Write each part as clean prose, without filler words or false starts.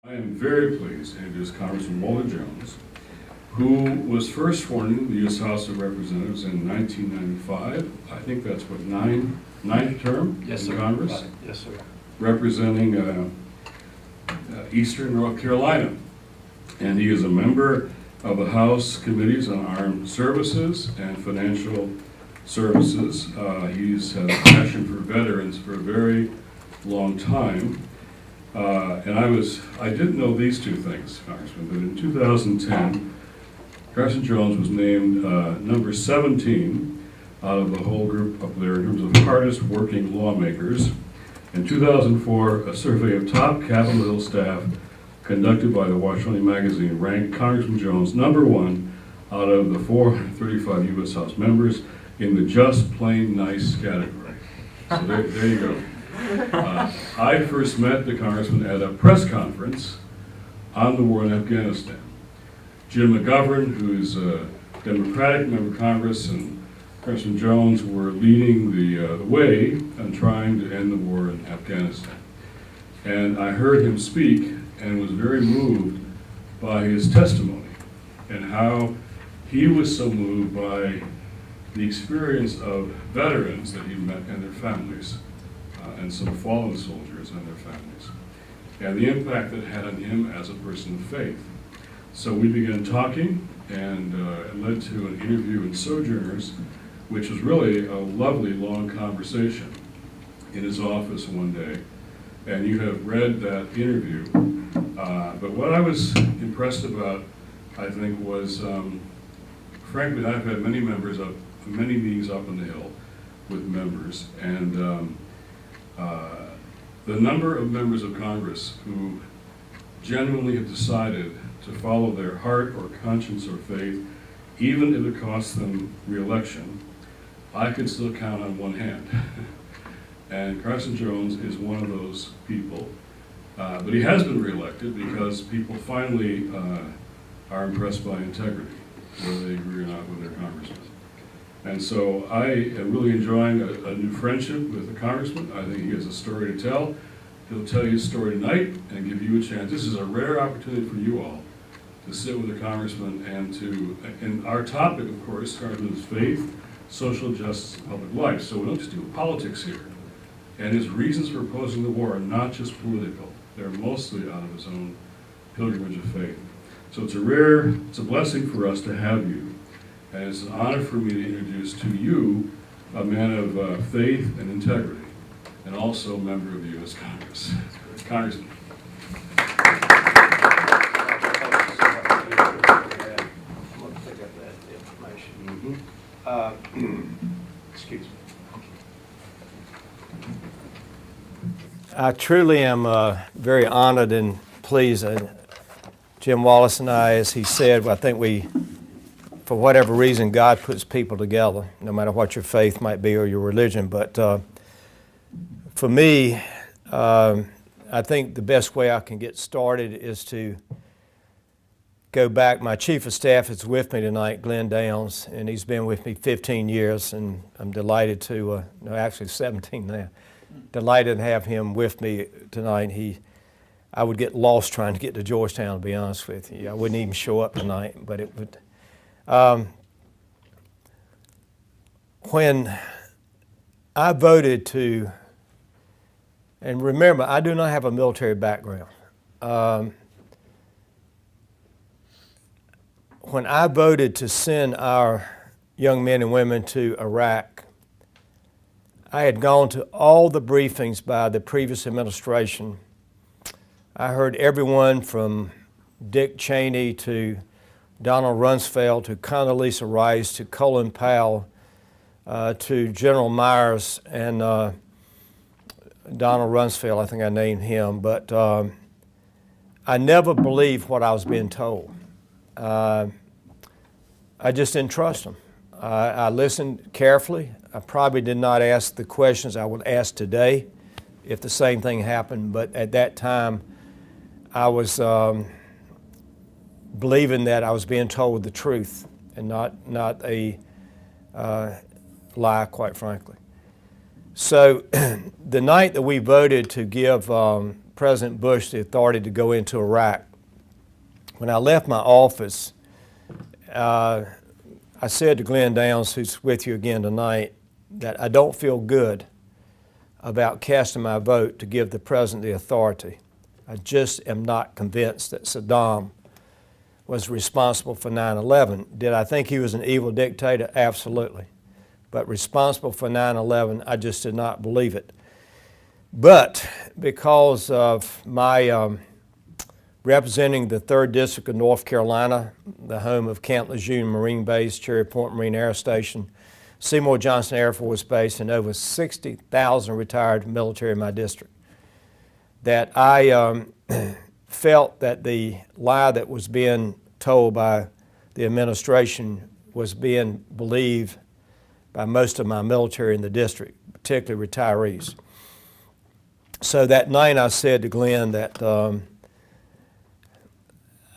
I am very pleased to introduce Congressman Walter Jones, who was first sworn in the U.S. House of Representatives in 1995. I think that's what, ninth term in Congress? Yes, sir. Representing Eastern North Carolina. And he is a member of the House Committees on Armed Services and Financial Services. He's had a passion for veterans for a very long time. And I didn't know these two things, Congressman, but in 2010, Congressman Jones was named number 17 out of the whole group up there in terms of hardest working lawmakers. In 2004, a survey of top Capitol Hill staff conducted by the Washington magazine ranked Congressman Jones number 1 out of the 435 U.S. House members in the just plain nice category. So there you go. I first met the Congressman at a press conference on the war in Afghanistan. Jim McGovern, who's a Democratic member of Congress, and Congressman Jones were leading the way on trying to end the war in Afghanistan. And I heard him speak and was very moved by his testimony and how he was so moved by the experience of veterans that he met and their families, and some fallen soldiers and their families, and the impact that it had on him as a person of faith. So we began talking, and it led to an interview in Sojourners, which was really a lovely long conversation in his office one day. And you have read that interview. But what I was impressed about, I think, was, frankly, I've had many meetings up on the Hill with members, and the number of members of Congress who genuinely have decided to follow their heart or conscience or faith, even if it costs them re-election, I could still count on one hand. And Congressman Jones is one of those people. But he has been re-elected because people finally are impressed by integrity, whether they agree or not with their congressman. And so I am really enjoying a new friendship with the congressman. I think he has a story to tell. He'll tell you his story tonight and give you a chance. This is a rare opportunity for you all to sit with the congressman and our topic, of course, Congressman, is faith, social justice, and public life. So we don't just do politics here. And his reasons for opposing the war are not just political. They're mostly out of his own pilgrimage of faith. So it's a blessing for us to have you. And it's an honor for me to introduce to you a man of faith and integrity, and also a member of the U.S. Congress. Congressman. I'm going to pick up that information. Excuse me. I truly am very honored and pleased. Jim Wallis and I, as he said, I think for whatever reason, God puts people together, no matter what your faith might be or your religion. But for me, I think the best way I can get started is to go back. My chief of staff is with me tonight, Glenn Downs, and he's been with me 15 years, and I'm delighted to, no, actually 17 now, delighted to have him with me tonight. I would get lost trying to get to Georgetown, to be honest with you. I wouldn't even show up tonight, but it would. When I voted to, and remember, I do not have a military background. When I voted to send our young men and women to Iraq, I had gone to all the briefings by the previous administration. I heard everyone from Dick Cheney to Donald Rumsfeld to Condoleezza Rice to Colin Powell to General Myers and Donald Rumsfeld, I think I named him, but I never believed what I was being told. I just didn't trust them. I listened carefully. I probably did not ask the questions I would ask today if the same thing happened, but at that time I was believing that I was being told the truth and not a lie, quite frankly. So the night that we voted to give President Bush the authority to go into Iraq. When I left my office, I said to Glenn Downs, who's with you again tonight, that I don't feel good about casting my vote to give the President the authority. I just am not convinced that Saddam was responsible for 9/11. Did I think he was an evil dictator? Absolutely. But responsible for 9/11, I just did not believe it. But because of my representing the 3rd District of North Carolina, the home of Camp Lejeune Marine Base, Cherry Point Marine Air Station, Seymour Johnson Air Force Base, and over 60,000 retired military in my district, that I felt that the lie that was being told by the administration was being believed by most of my military in the district, particularly retirees. So that night I said to Glenn that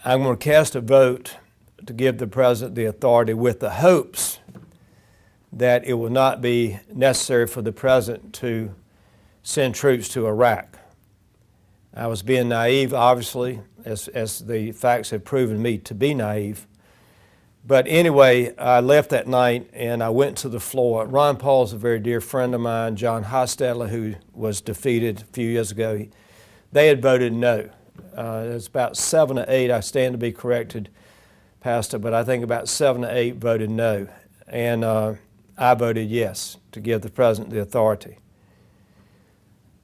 I'm going to cast a vote to give the President the authority with the hopes that it will not be necessary for the President to send troops to Iraq. I was being naive, obviously, as the facts have proven me to be naive. But anyway, I left that night and I went to the floor. Ron Paul's a very dear friend of mine, John Hostetler, who was defeated a few years ago. They had voted no. It was about 7 to 8, I stand to be corrected, Pastor, but I think about 7 to 8 voted no. And I voted yes to give the President the authority.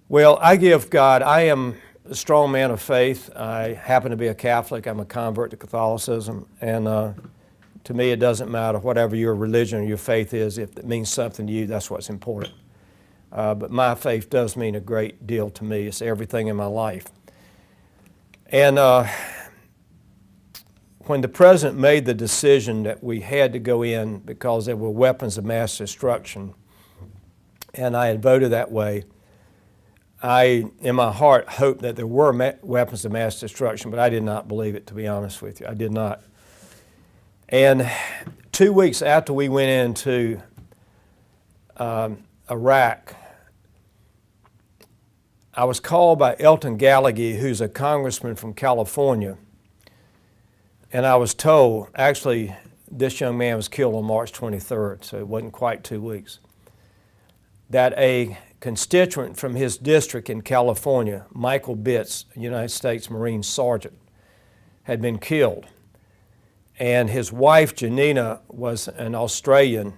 Well, I give God, I am a strong man of faith. I happen to be a Catholic. I'm a convert to Catholicism. And to me, it doesn't matter whatever your religion or your faith is. If it means something to you, that's what's important. But my faith does mean a great deal to me. It's everything in my life. And when the President made the decision that we had to go in because there were weapons of mass destruction, and I had voted that way, I, in my heart, hoped that there were weapons of mass destruction, but I did not believe it, to be honest with you. I did not. And 2 weeks after we went into Iraq, I was called by Elton Gallagher, who's a congressman from California, and I was told, actually, this young man was killed on March 23rd, so it wasn't quite 2 weeks, that a constituent from his district in California, Michael Bitts, a United States Marine sergeant, had been killed. And his wife, Janina, was an Australian,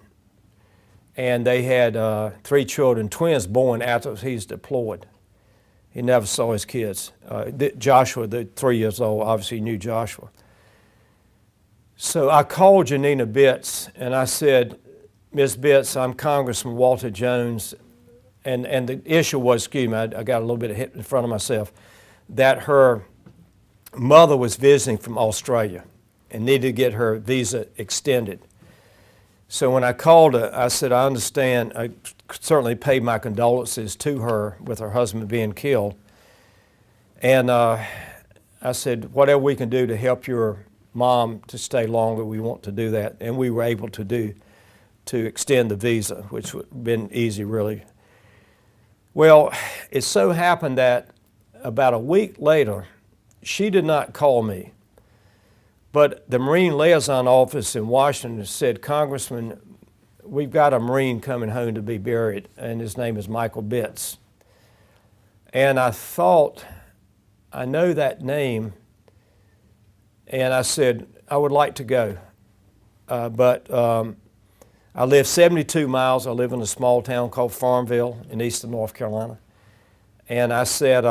and they had 3 children, twins born after he's deployed. He never saw his kids. Joshua, the 3 years old, obviously knew Joshua. So I called Janina Bitts, and I said, Ms. Bitts, I'm Congressman Walter Jones, and the issue was, excuse me, I got a little bit of hit in front of myself, that her mother was visiting from Australia and needed to get her visa extended. So when I called her, I said, I understand. I certainly paid my condolences to her with her husband being killed. And I said, whatever we can do to help your mom to stay longer, we want to do that. And we were able to extend the visa, which would have been easy, really. Well, it so happened that about a week later, she did not call me. But the Marine Liaison Office in Washington said, Congressman, we've got a Marine coming home to be buried, and his name is Michael Bitts. And I thought, I know that name, and I said, I would like to go. But I live 72 miles. I live in a small town called Farmville in eastern North Carolina. And I said,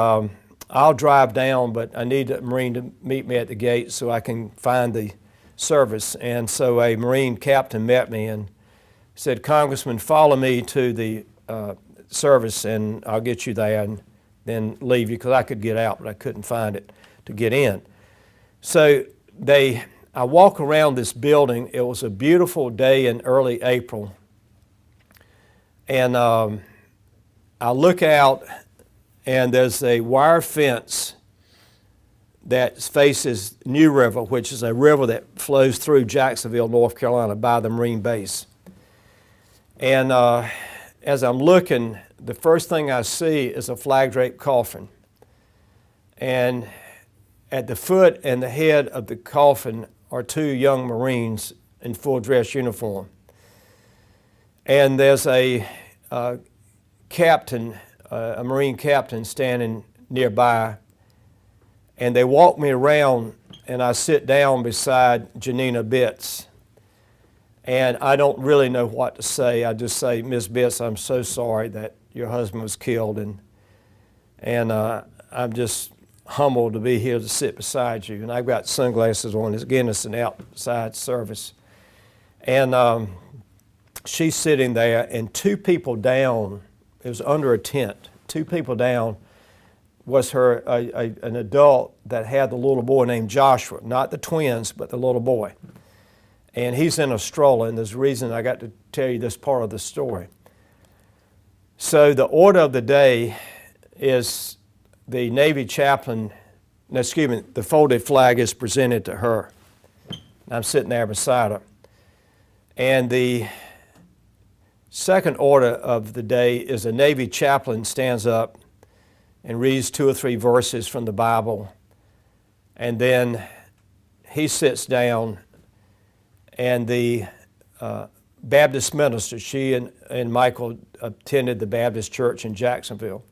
I'll drive down, but I need a Marine to meet me at the gate so I can find the service. And so a Marine captain met me and said, Congressman, follow me to the service and I'll get you there and then leave you, because I could get out, but I couldn't find it to get in. So I walk around this building. It was a beautiful day in early April. And I look out, and there's a wire fence that faces New River, which is a river that flows through Jacksonville, North Carolina, by the Marine base. And as I'm looking, the first thing I see is a flag-draped coffin. And at the foot and the head of the coffin are two young Marines in full dress uniform. And there's a captain, a Marine captain standing nearby. And they walk me around, and I sit down beside Janina Bitts. And I don't really know what to say. I just say, Miss Bitts, I'm so sorry that your husband was killed, and I'm just humbled to be here to sit beside you. And I've got sunglasses on. Again, it's an outside service. And she's sitting there, and two people down, it was under a tent, two people down was an adult that had the little boy named Joshua, not the twins, but the little boy. And he's in a stroller, and there's a reason I got to tell you this part of the story. So the order of the day is the Navy chaplain, the folded flag is presented to her. I'm sitting there beside her. And the second order of the day is a Navy chaplain stands up and reads 2 or 3 verses from the Bible. And then he sits down, and the Baptist minister, she and Michael attended the Baptist church in Jacksonville.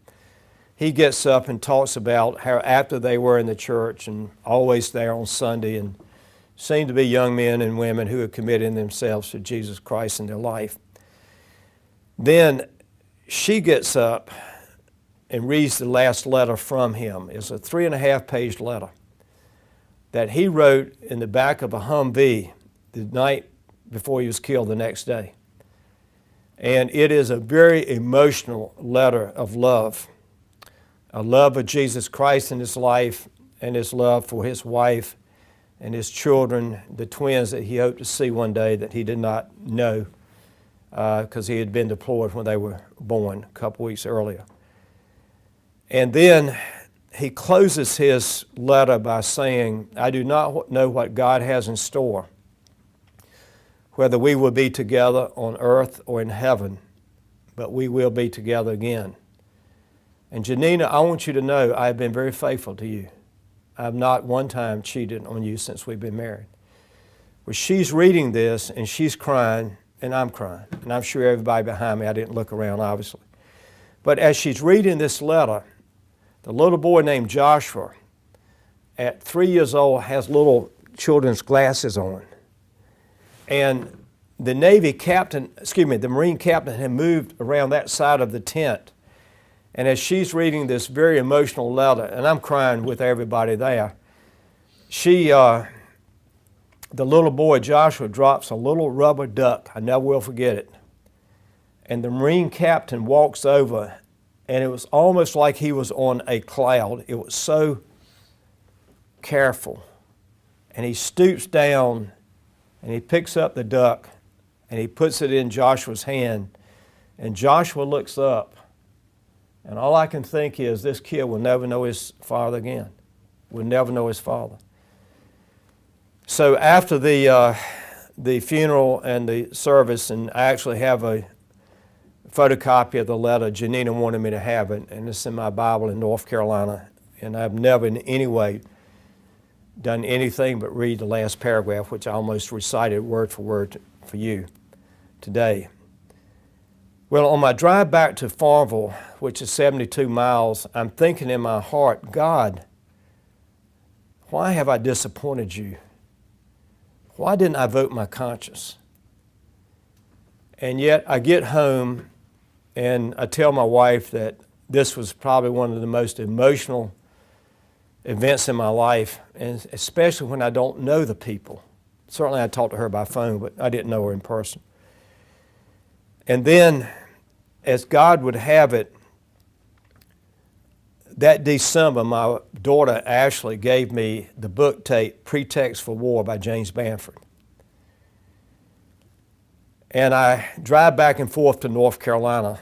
He gets up and talks about how after they were in the church and always there on Sunday, and seemed to be young men and women who had committed themselves to Jesus Christ in their life. Then she gets up and reads the last letter from him. It's a 3.5-page letter that he wrote in the back of a Humvee the night before he was killed the next day. And it is a very emotional letter of love, a love of Jesus Christ in his life and his love for his wife and his children, the twins that he hoped to see one day that he did not know because he had been deployed when they were born a couple weeks earlier. And then he closes his letter by saying, I do not know what God has in store, whether we will be together on earth or in heaven, but we will be together again. And Janina, I want you to know I have been very faithful to you. I have not one time cheated on you since we've been married. Well, she's reading this and she's crying and I'm crying. And I'm sure everybody behind me, I didn't look around obviously. But as she's reading this letter, the little boy named Joshua, at 3 years old, has little children's glasses on. And the Marine captain had moved around that side of the tent. And as she's reading this very emotional letter, and I'm crying with everybody there, the little boy, Joshua, drops a little rubber duck. I never will forget it. And the Marine captain walks over, and it was almost like he was on a cloud. It was so careful. And he stoops down, and he picks up the duck, and he puts it in Joshua's hand. And Joshua looks up, and all I can think is this kid will never know his father again. Will never know his father. So after the funeral and the service, and I actually have a photocopy of the letter, Janina wanted me to have it, and it's in my Bible in North Carolina, and I've never in any way done anything but read the last paragraph, which I almost recited word for word for you today. Well, on my drive back to Farmville, which is 72 miles, I'm thinking in my heart, God, why have I disappointed you? Why didn't I vote my conscience? And yet I get home and I tell my wife that this was probably one of the most emotional events in my life, and especially when I don't know the people. Certainly I talked to her by phone, but I didn't know her in person. And then, as God would have it, that December, my daughter Ashley gave me the book tape, Pretext for War by James Bamford. And I drive back and forth to North Carolina,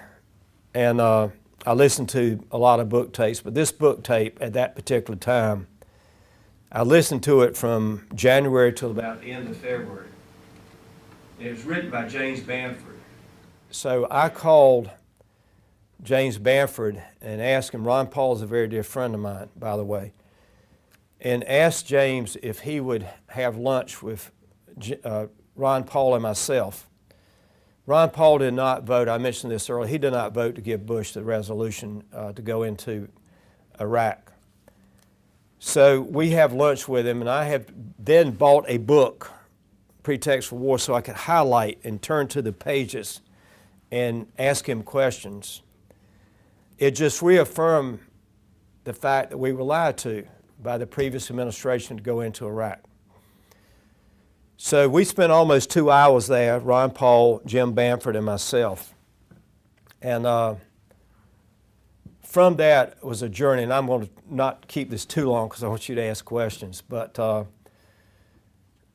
and I listen to a lot of book tapes, but this book tape at that particular time, I listened to it from January till about the end of February. It was written by James Bamford. So I called James Bamford and asked him, Ron Paul is a very dear friend of mine, by the way, and asked James if he would have lunch with Ron Paul and myself. Ron Paul did not vote, I mentioned this earlier, he did not vote to give Bush the resolution to go into Iraq. So we have lunch with him, and I have then bought a book, Pretext for War, so I could highlight and turn to the pages and ask him questions. It just reaffirmed the fact that we were lied to by the previous administration to go into Iraq. So we spent almost 2 hours there, Ron Paul, Jim Bamford, and myself. And from that was a journey, and I'm going to not keep this too long because I want you to ask questions, but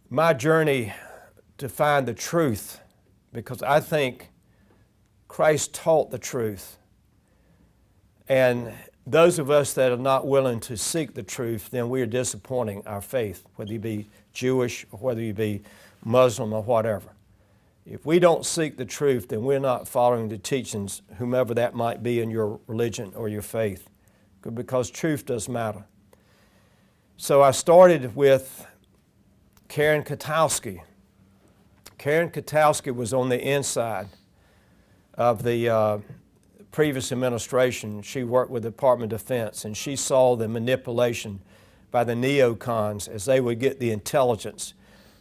my journey to find the truth, because I think Christ taught the truth. And those of us that are not willing to seek the truth, then we are disappointing our faith, whether you be Jewish or whether you be Muslim or whatever. If we don't seek the truth, then we're not following the teachings, whomever that might be in your religion or your faith, because truth does matter. So I started with Karen Katowski. Karen Katowski was on the inside of the previous administration. She worked with the Department of Defense, and she saw the manipulation by the neocons as they would get the intelligence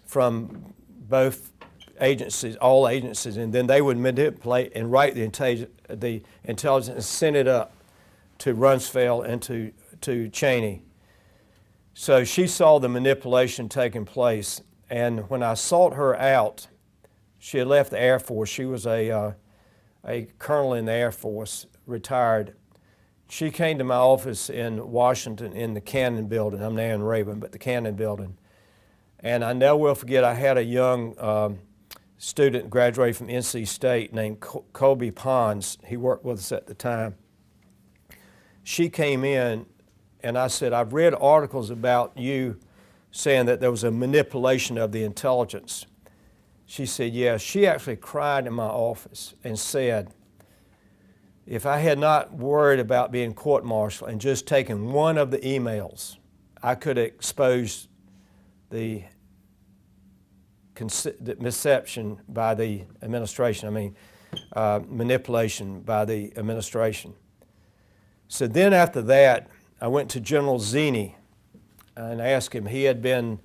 from both agencies, all agencies, and then they would manipulate and write the intelligence and send it up to Rumsfeld and to Cheney. So she saw the manipulation taking place, and when I sought her out, she had left the Air Force. She was a colonel in the Air Force, retired. She came to my office in Washington in the Cannon Building. I'm now in Raven, but the Cannon Building. And I never will forget, I had a young student graduated from NC State named Colby Pons. He worked with us at the time. She came in, and I said, I've read articles about you saying that there was a manipulation of the intelligence. She said, yes. She actually cried in my office and said, if I had not worried about being court-martialed and just taken one of the emails, I could expose the deception by the administration, manipulation by the administration. So then after that, I went to General Zinni and asked him. He had been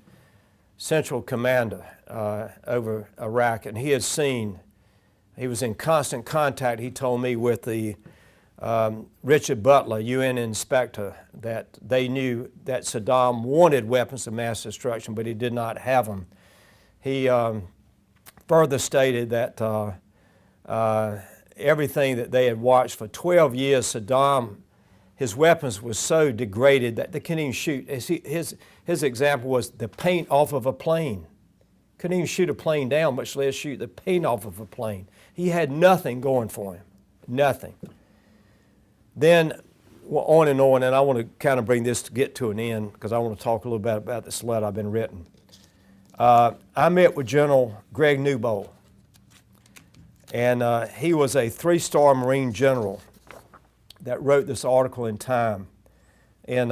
Central Commander over Iraq, and he was in constant contact, he told me, with the Richard Butler, UN inspector, that they knew that Saddam wanted weapons of mass destruction, but he did not have them. He further stated that everything that they had watched for 12 years, Saddam, his weapons were so degraded that they couldn't even shoot. His example was the paint off of a plane. Couldn't even shoot a plane down, much less shoot the paint off of a plane. He had nothing going for him, nothing. Then on, and I want to kind of bring this to get to an end because I want to talk a little bit about this letter I've been written. I met with General Greg Newbold, and he was a 3-star Marine general that wrote this article in Time in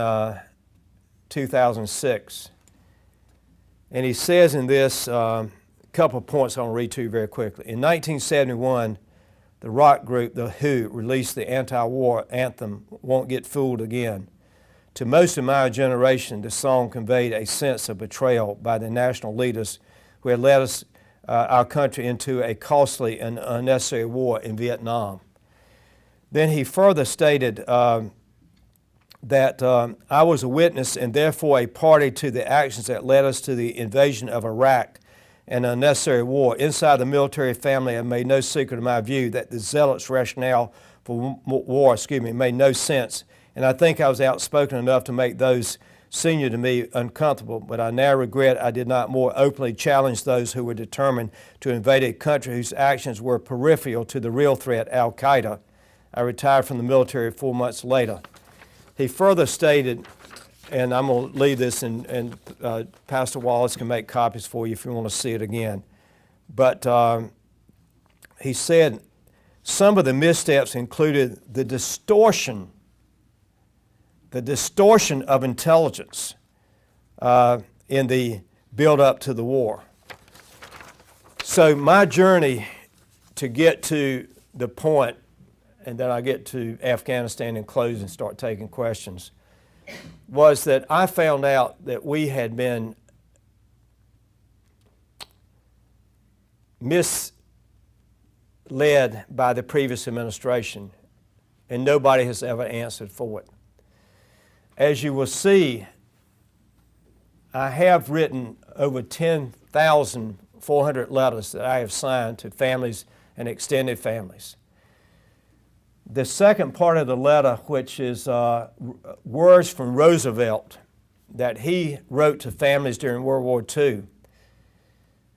2006. And he says in this couple of points I want to read to you very quickly. In 1971, the rock group The Who released the anti-war anthem, Won't Get Fooled Again. To most of my generation, the song conveyed a sense of betrayal by the national leaders who had led our country into a costly and unnecessary war in Vietnam. Then he further stated that I was a witness and therefore a party to the actions that led us to the invasion of Iraq and unnecessary war. Inside the military family, I made no secret of my view that the zealots' rationale for war, made no sense. And I think I was outspoken enough to make those senior to me uncomfortable, but I now regret I did not more openly challenge those who were determined to invade a country whose actions were peripheral to the real threat, Al-Qaeda. I retired from the military 4 months later. He further stated, and I'm going to leave this, and Pastor Wallis can make copies for you if you want to see it again. But he said, some of the missteps included the distortion of intelligence in the build-up to the war. So my journey to get to the point, and then I get to Afghanistan and close and start taking questions, was that I found out that we had been misled by the previous administration, and nobody has ever answered for it. As you will see, I have written over 10,400 letters that I have signed to families and extended families. The second part of the letter, which is words from Roosevelt that he wrote to families during World War II.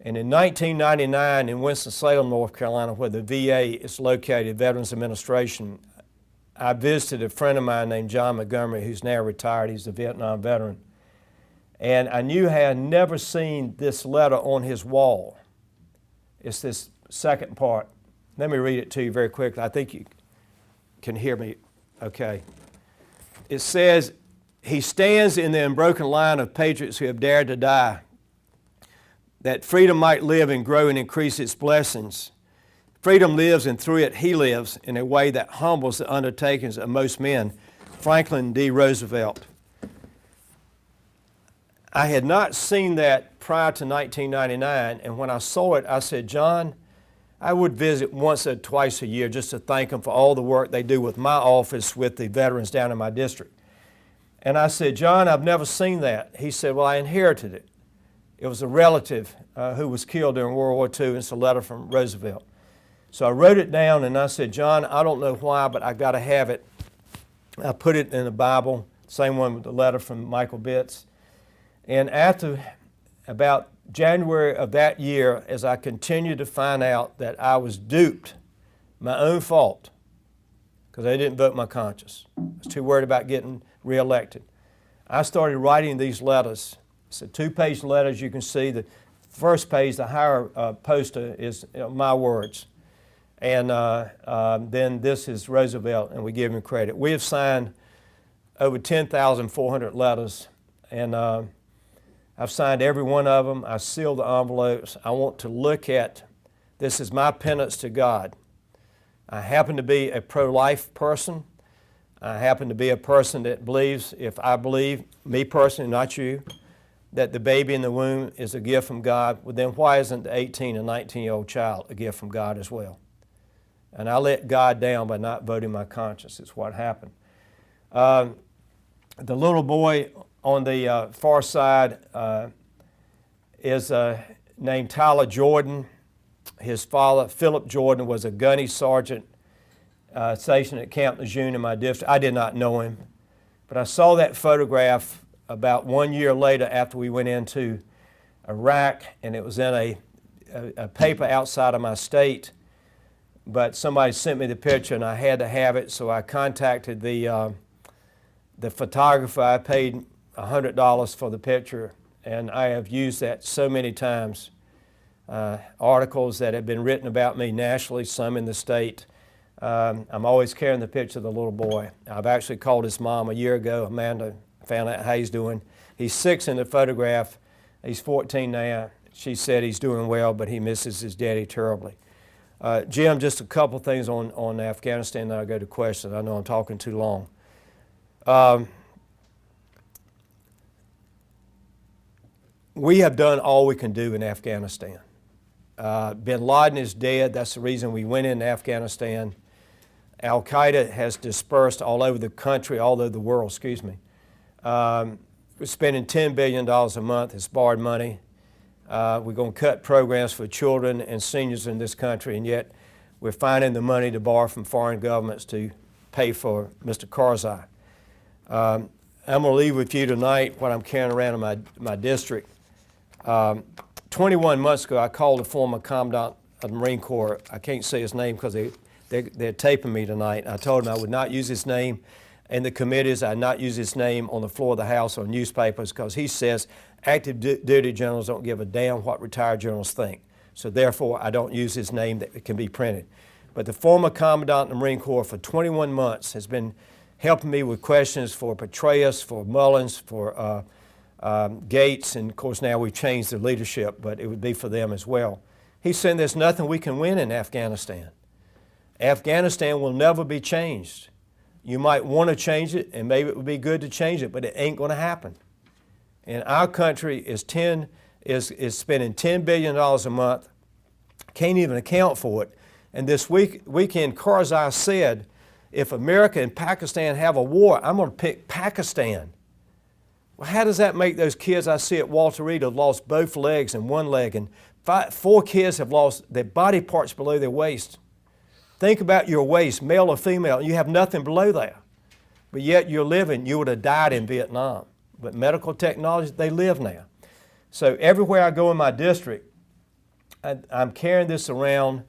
And in 1999 in Winston-Salem, North Carolina, where the VA is located, Veterans Administration, I visited a friend of mine named John Montgomery, who's now retired. He's a Vietnam veteran. And I knew I had never seen this letter on his wall. It's this second part. Let me read it to you very quickly. I think you can hear me okay. It says, he stands in the unbroken line of patriots who have dared to die, that freedom might live and grow and increase its blessings. Freedom lives, and through it he lives in a way that humbles the undertakings of most men. Franklin D. Roosevelt. I had not seen that prior to 1999, and when I saw it, I said, John, I would visit once or twice a year just to thank them for all the work they do with my office with the veterans down in my district. And I said, John, I've never seen that. He said, well, I inherited it. It was a relative who was killed during World War II, and it's a letter from Roosevelt. So I wrote it down, and I said, John, I don't know why, but I got to have it. I put it in the Bible, same one with the letter from Michael Bitts. And after about January of that year, as I continued to find out that I was duped, my own fault, because they didn't vote my conscience. I was too worried about getting reelected. I started writing these letters. It's a 2-page letters. You can see the first page, the higher poster is my words. And then this is Roosevelt, and we give him credit. We have signed over 10,400 letters, and I've signed every one of them. I sealed the envelopes. I want to look at, this is my penance to God. I happen to be a pro-life person. I happen to be a person that believes, if I believe, me personally, not you, that the baby in the womb is a gift from God, well then why isn't the 18 and 19-year-old child a gift from God as well? And I let God down by not voting my conscience. It's what happened. The little boy on the far side is named Tyler Jordan. His father, Philip Jordan, was a gunny sergeant stationed at Camp Lejeune in my district. I did not know him, but I saw that photograph about 1 year later after we went into Iraq, and it was in a paper outside of my state. But somebody sent me the picture, and I had to have it, so I contacted the photographer. I paid $100 for the picture, and I have used that so many times. Articles that have been written about me nationally, some in the state. I'm always carrying the picture of the little boy. I've actually called his mom a year ago, Amanda, found out how he's doing. He's 6 in the photograph. He's 14 now. She said he's doing well, but he misses his daddy terribly. Jim, just a couple things on Afghanistan, then I'll go to questions. I know I'm talking too long. We have done all we can do in Afghanistan. Bin Laden is dead. That's the reason we went into Afghanistan. Al-Qaeda has dispersed all over the country, all over the world, excuse me. We're spending $10 billion a month. It's borrowed money. We're going to cut programs for children and seniors in this country, and yet we're finding the money to borrow from foreign governments to pay for Mr. Karzai. I'm going to leave with you tonight what I'm carrying around in my district. 21 months ago, I called a former commandant of the Marine Corps. I can't say his name because they're taping me tonight. I told him I would not use his name in the committees. I'd not use his name on the floor of the House or newspapers because he says active duty generals don't give a damn what retired generals think. So therefore, I don't use his name that can be printed. But the former Commandant of the Marine Corps for 21 months has been helping me with questions for Petraeus, for Mullins, for Gates, and of course now we've changed the leadership, but it would be for them as well. He's saying there's nothing we can win in Afghanistan. Afghanistan will never be changed. You might want to change it, and maybe it would be good to change it, but it ain't going to happen. And our country is spending $10 billion a month, can't even account for it. And this weekend, Karzai said, if America and Pakistan have a war, I'm going to pick Pakistan. Well, how does that make those kids I see at Walter Reed have lost both legs and one leg, and 4 kids have lost their body parts below their waist? Think about your waist, male or female, and you have nothing below there. But yet you're living, you would have died in Vietnam. But medical technology, they live now. So everywhere I go in my district, I'm carrying this around,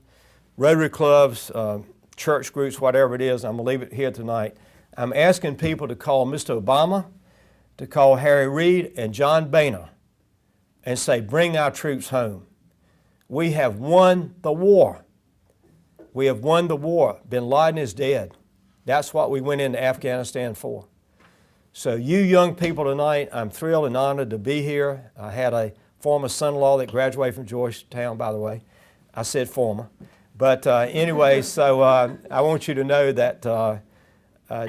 Rotary clubs, church groups, whatever it is. I'm going to leave it here tonight. I'm asking people to call Mr. Obama, to call Harry Reid and John Boehner and say, bring our troops home. We have won the war. We have won the war. Bin Laden is dead. That's what we went into Afghanistan for. So you young people tonight, I'm thrilled and honored to be here. I had a former son-in-law that graduated from Georgetown, by the way. I said former. But anyway, so I want you to know that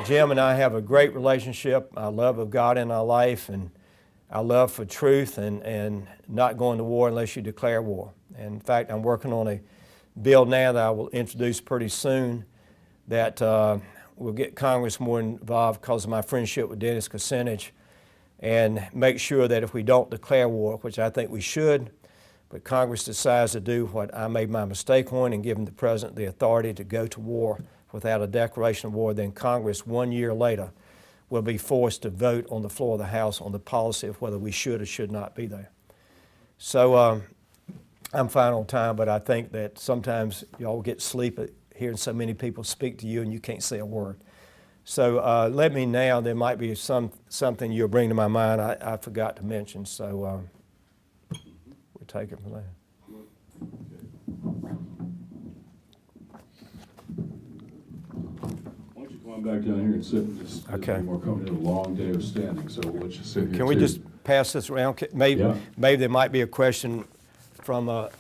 Jim and I have a great relationship, our love of God in our life, and our love for truth, and not going to war unless you declare war. And in fact, I'm working on a bill now that I will introduce pretty soon that will get Congress more involved because of my friendship with Dennis Kucinich, and make sure that if we don't declare war, which I think we should, but Congress decides to do what I made my mistake on and giving the President the authority to go to war without a declaration of war, then Congress 1 year later will be forced to vote on the floor of the House on the policy of whether we should or should not be there. So I'm fine on time, but I think that sometimes y'all get sleep at hearing so many people speak to you and you can't say a word. So let me now, there might be something you'll bring to my mind I forgot to mention, so we'll take it from there. Why don't you come on back down here and sit and just Okay. We're coming to a long day of standing, so we'll let you sit here. Can we too. just pass this around? Maybe, Yeah. maybe there might be a question from the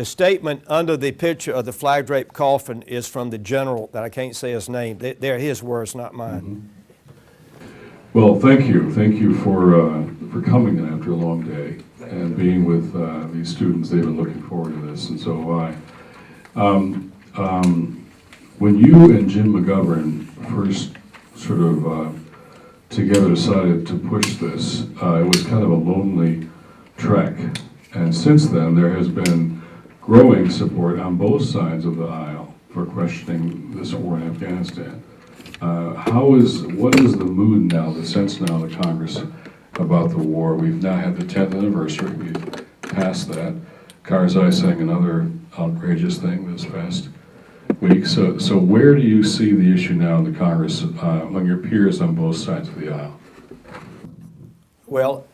statement under the picture of the flag draped coffin is from the general that I can't say his name. They're his words, not mine. Mm-hmm. Well, thank you. Thank you for coming in after a long day and being with these students. They've been looking forward to this, and so have I. When you and Jim McGovern first sort of together decided to push this, it was kind of a lonely trek. And since then, there has been growing support on both sides of the aisle for questioning this war in Afghanistan. What is the mood now, the sense now in the Congress about the war? We've now had the 10th anniversary. We've passed that. Karzai saying another outrageous thing this past week. So where do you see the issue now in the Congress among your peers on both sides of the aisle? Well,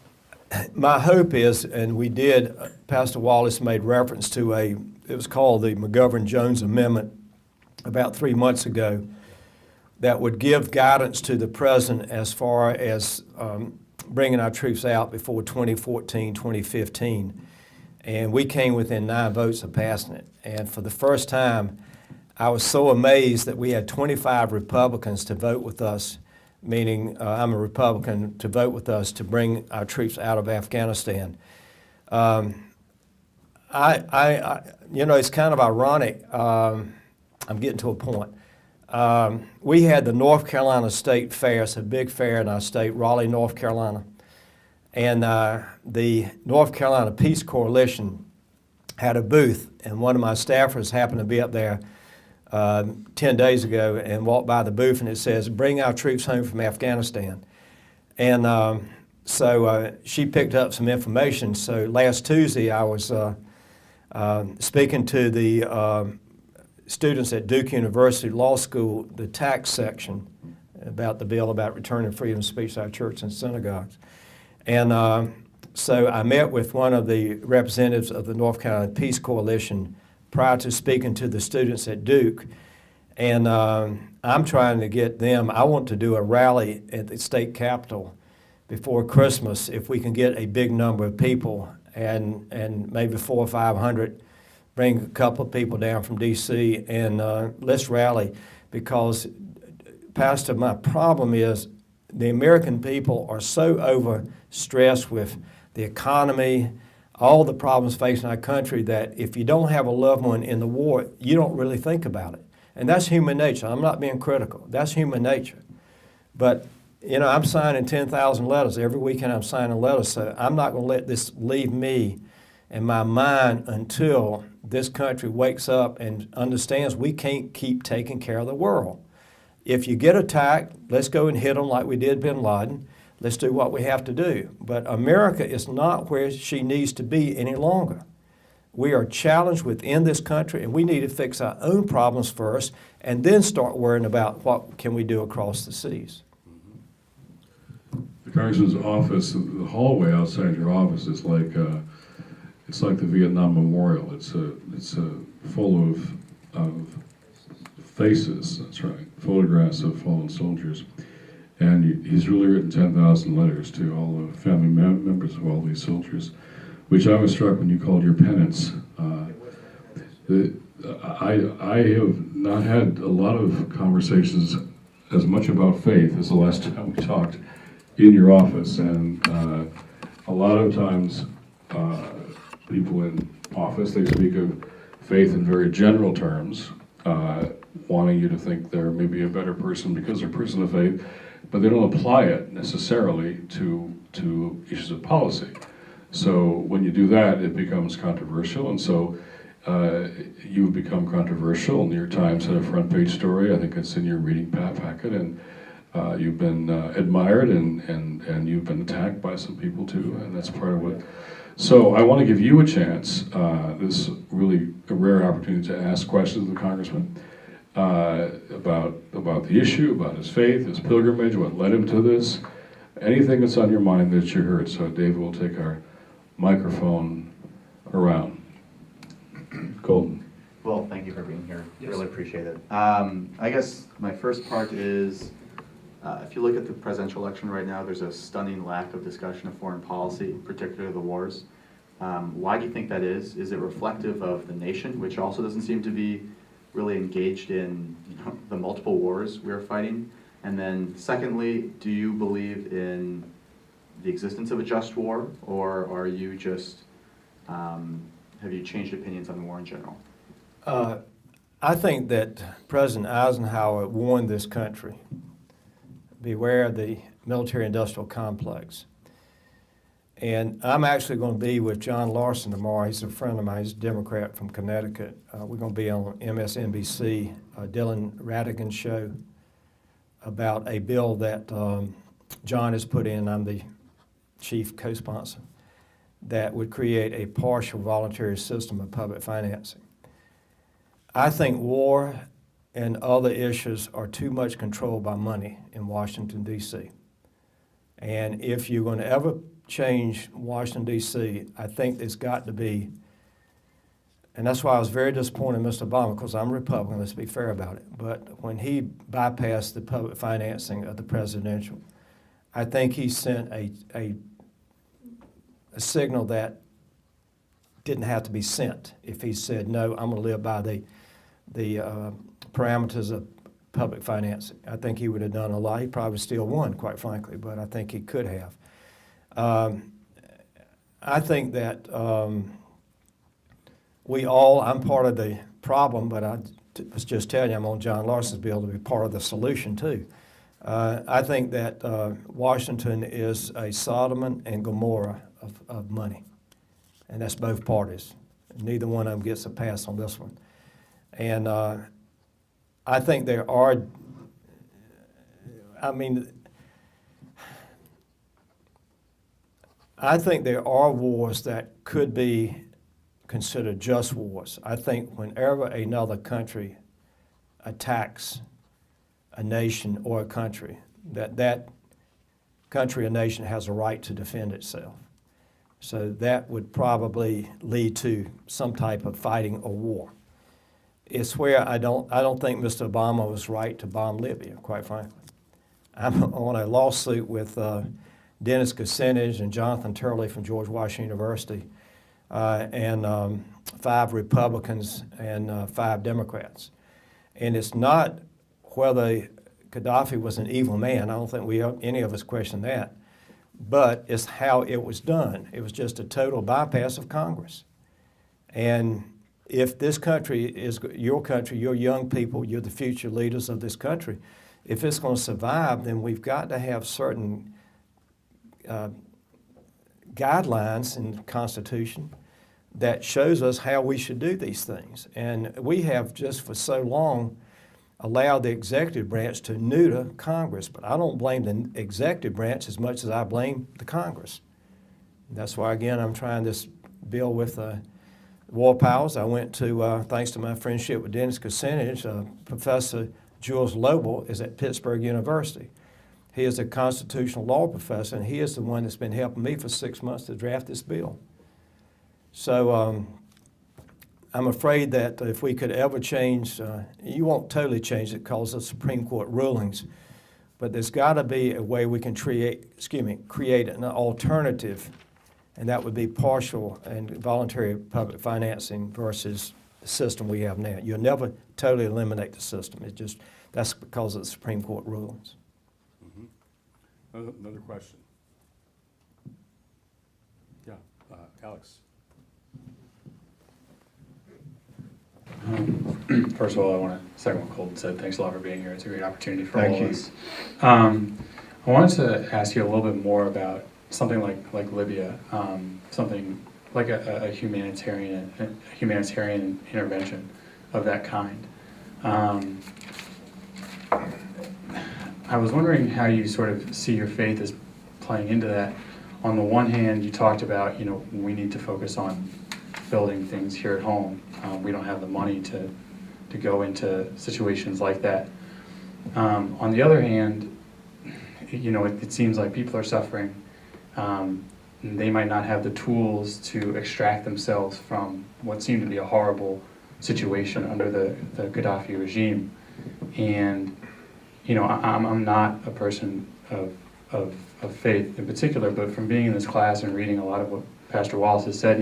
my hope is, and we did, Pastor Wallis made reference to it was called the McGovern-Jones Amendment about 3 months ago, that would give guidance to the President as far as bringing our troops out before 2014, 2015. And we came within 9 votes of passing it. And for the first time, I was so amazed that we had 25 Republicans to vote with us, meaning I'm a Republican, to vote with us to bring our troops out of Afghanistan. It's kind of ironic. I'm getting to a point. We had the North Carolina State Fair. It's a big fair in our state, Raleigh, North Carolina. And the North Carolina Peace Coalition had a booth, and one of my staffers happened to be up there 10 days ago and walked by the booth, and it says, "Bring our troops home from Afghanistan." And so she picked up some information. So last Tuesday I was speaking to the students at Duke University Law School, the tax section, about the bill about returning freedom of speech to our churches and synagogues. And so I met with one of the representatives of the North Carolina Peace Coalition prior to speaking to the students at Duke, and I'm trying to get them. I want to do a rally at the state capitol before Christmas if we can get a big number of people, and maybe 400 or 500. Bring a couple of people down from D.C. and let's rally, because, Pastor, my problem is the American people are so overstressed with the economy, all the problems facing our country, that if you don't have a loved one in the war, you don't really think about it. And that's human nature. I'm not being critical. That's human nature. But, you know, I'm signing 10,000 letters. Every weekend I'm signing letters, so I'm not going to let this leave me in my mind until this country wakes up and understands we can't keep taking care of the world. If you get attacked, let's go and hit them like we did bin Laden. Let's do what we have to do. But America is not where she needs to be any longer. We are challenged within this country, and we need to fix our own problems first and then start worrying about what can we do across the seas. The Congressman's office, the hallway outside your office is like it's like the Vietnam Memorial. It's full of faces. That's right, photographs of fallen soldiers. And he's really written 10,000 letters to all the family members of all these soldiers, which I was struck when you called your penance. I have not had a lot of conversations as much about faith as the last time we talked in your office, and a lot of times people in office, they speak of faith in very general terms, wanting you to think they're maybe a better person because they're a person of faith, but they don't apply it necessarily to issues of policy. So when you do that, it becomes controversial, and so you've become controversial. New York Times had a front page story, I think it's in your reading packet, and you've been admired, and you've been attacked by some people too, and that's part of what. So I want to give you a chance, this is really a rare opportunity to ask questions of the Congressman about the issue, about his faith, his pilgrimage, what led him to this, anything that's on your mind that you heard. So David will take our microphone around. Colton. Well, thank you for being here. Yes. Really appreciate it. I guess my first part is, if you look at the presidential election right now, there's a stunning lack of discussion of foreign policy, particularly the wars. Why do you think that is? Is it reflective of the nation, which also doesn't seem to be really engaged in the multiple wars we're fighting? And then secondly, do you believe in the existence of a just war, or are you just, have you changed opinions on the war in general? I think that President Eisenhower warned this country, beware of the military-industrial complex. And I'm actually going to be with John Larson tomorrow. He's a friend of mine. He's a Democrat from Connecticut. We're going to be on MSNBC, Dylan Ratigan's show, about a bill that John has put in. I'm the chief co-sponsor, that would create a partial voluntary system of public financing. I think war and other issues are too much controlled by money in Washington, D.C. And if you're going to ever change Washington, D.C., I think it's got to be, and that's why I was very disappointed in Mr. Obama, because I'm a Republican, let's be fair about it. But when he bypassed the public financing of the presidential, I think he sent a signal that didn't have to be sent if he said, no, I'm going to live by the parameters of public financing. I think he would have done a lot. He probably still won, quite frankly, but I think he could have. I think that I'm part of the problem, but I was just telling you I'm on John Larson's bill to be part of the solution too. I think that Washington is a Sodom and Gomorrah of money, and that's both parties. Neither one of them gets a pass on this one. And I think there are, I think there are wars that could be considered just wars. I think whenever another country attacks a nation or a country, that country or nation has a right to defend itself. So that would probably lead to some type of fighting or war. it's where I don't think Mr. Obama was right to bomb Libya, quite frankly. I'm on a lawsuit with Dennis Kucinich and Jonathan Turley from George Washington University, and 5 Republicans and 5 Democrats. And it's not whether Gaddafi was an evil man. I don't think any of us question that. But it's how it was done. It was just a total bypass of Congress. And if this country is your country, your young people, you're the future leaders of this country, if it's going to survive, then we've got to have certain guidelines in the Constitution that shows us how we should do these things. And we have just for so long allowed the executive branch to neuter Congress. But I don't blame the executive branch as much as I blame the Congress. That's why, again, I'm trying this bill with War Powers. I went to, thanks to my friendship with Dennis Kucinich, Professor Jules Lobel is at Pittsburgh University. He is a constitutional law professor, and he is the one that's been helping me for 6 months to draft this bill. So I'm afraid that if we could ever change, you won't totally change it because of Supreme Court rulings, but there's got to be a way we can create an alternative, and that would be partial and voluntary public financing versus the system we have now. You'll never totally eliminate the system. That's because of the Supreme Court rulings. Another question. Yeah, Alex. First of all, I want to second what Colton said. Thanks a lot for being here. It's a great opportunity for Thank all you. of us. I wanted to ask you a little bit more about something like Libya, something like a humanitarian intervention of that kind. I was wondering how you sort of see your faith as playing into that. On the one hand, you talked about, we need to focus on building things here at home. We don't have the money to go into situations like that. On the other hand, it seems like people are suffering. They might not have the tools to extract themselves from what seemed to be a horrible situation under the Gaddafi regime. And I'm not a person of faith in particular, but from being in this class and reading a lot of what Pastor Wallis has said,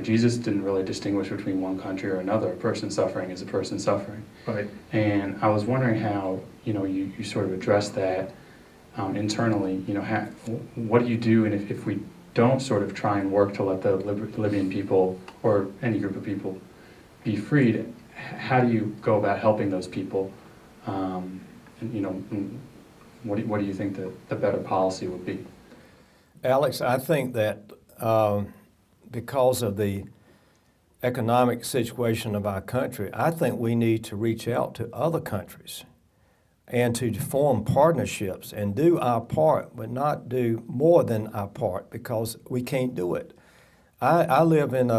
Jesus didn't really distinguish between one country or another. A person suffering is a person suffering. Right. And I was wondering how, you sort of address that internally. What do you do, and if we don't sort of try and work to let the Libyan people or any group of people be freed, how do you go about helping those people? What do you think the better policy would be? Alex, I think that because of the economic situation of our country, I think we need to reach out to other countries and to form partnerships and do our part, but not do more than our part because we can't do it. I live in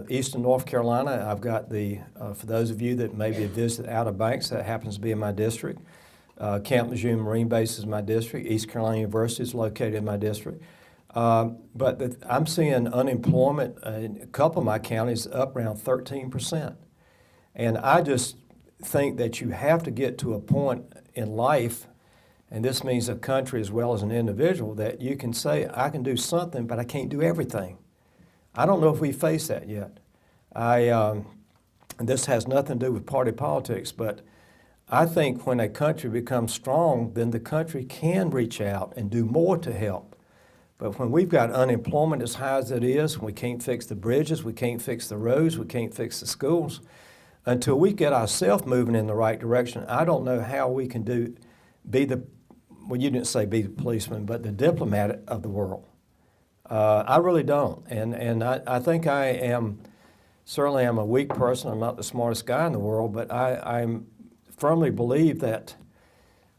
eastern North Carolina. I've got for those of you that maybe have visited Outer Banks, that happens to be in my district. Camp Lejeune Marine Base is my district. East Carolina University is located in my district. But I'm seeing unemployment in a couple of my counties up around 13%. And I just think that you have to get to a point in life, and this means a country as well as an individual, that you can say, I can do something, but I can't do everything. I don't know if we face that yet. And this has nothing to do with party politics, but I think when a country becomes strong, then the country can reach out and do more to help. But when we've got unemployment as high as it is, we can't fix the bridges, we can't fix the roads, we can't fix the schools, until we get ourselves moving in the right direction, I don't know how we can you didn't say be the policeman, but the diplomat of the world. I really don't. And I think certainly I'm a weak person. I'm not the smartest guy in the world, but I firmly believe that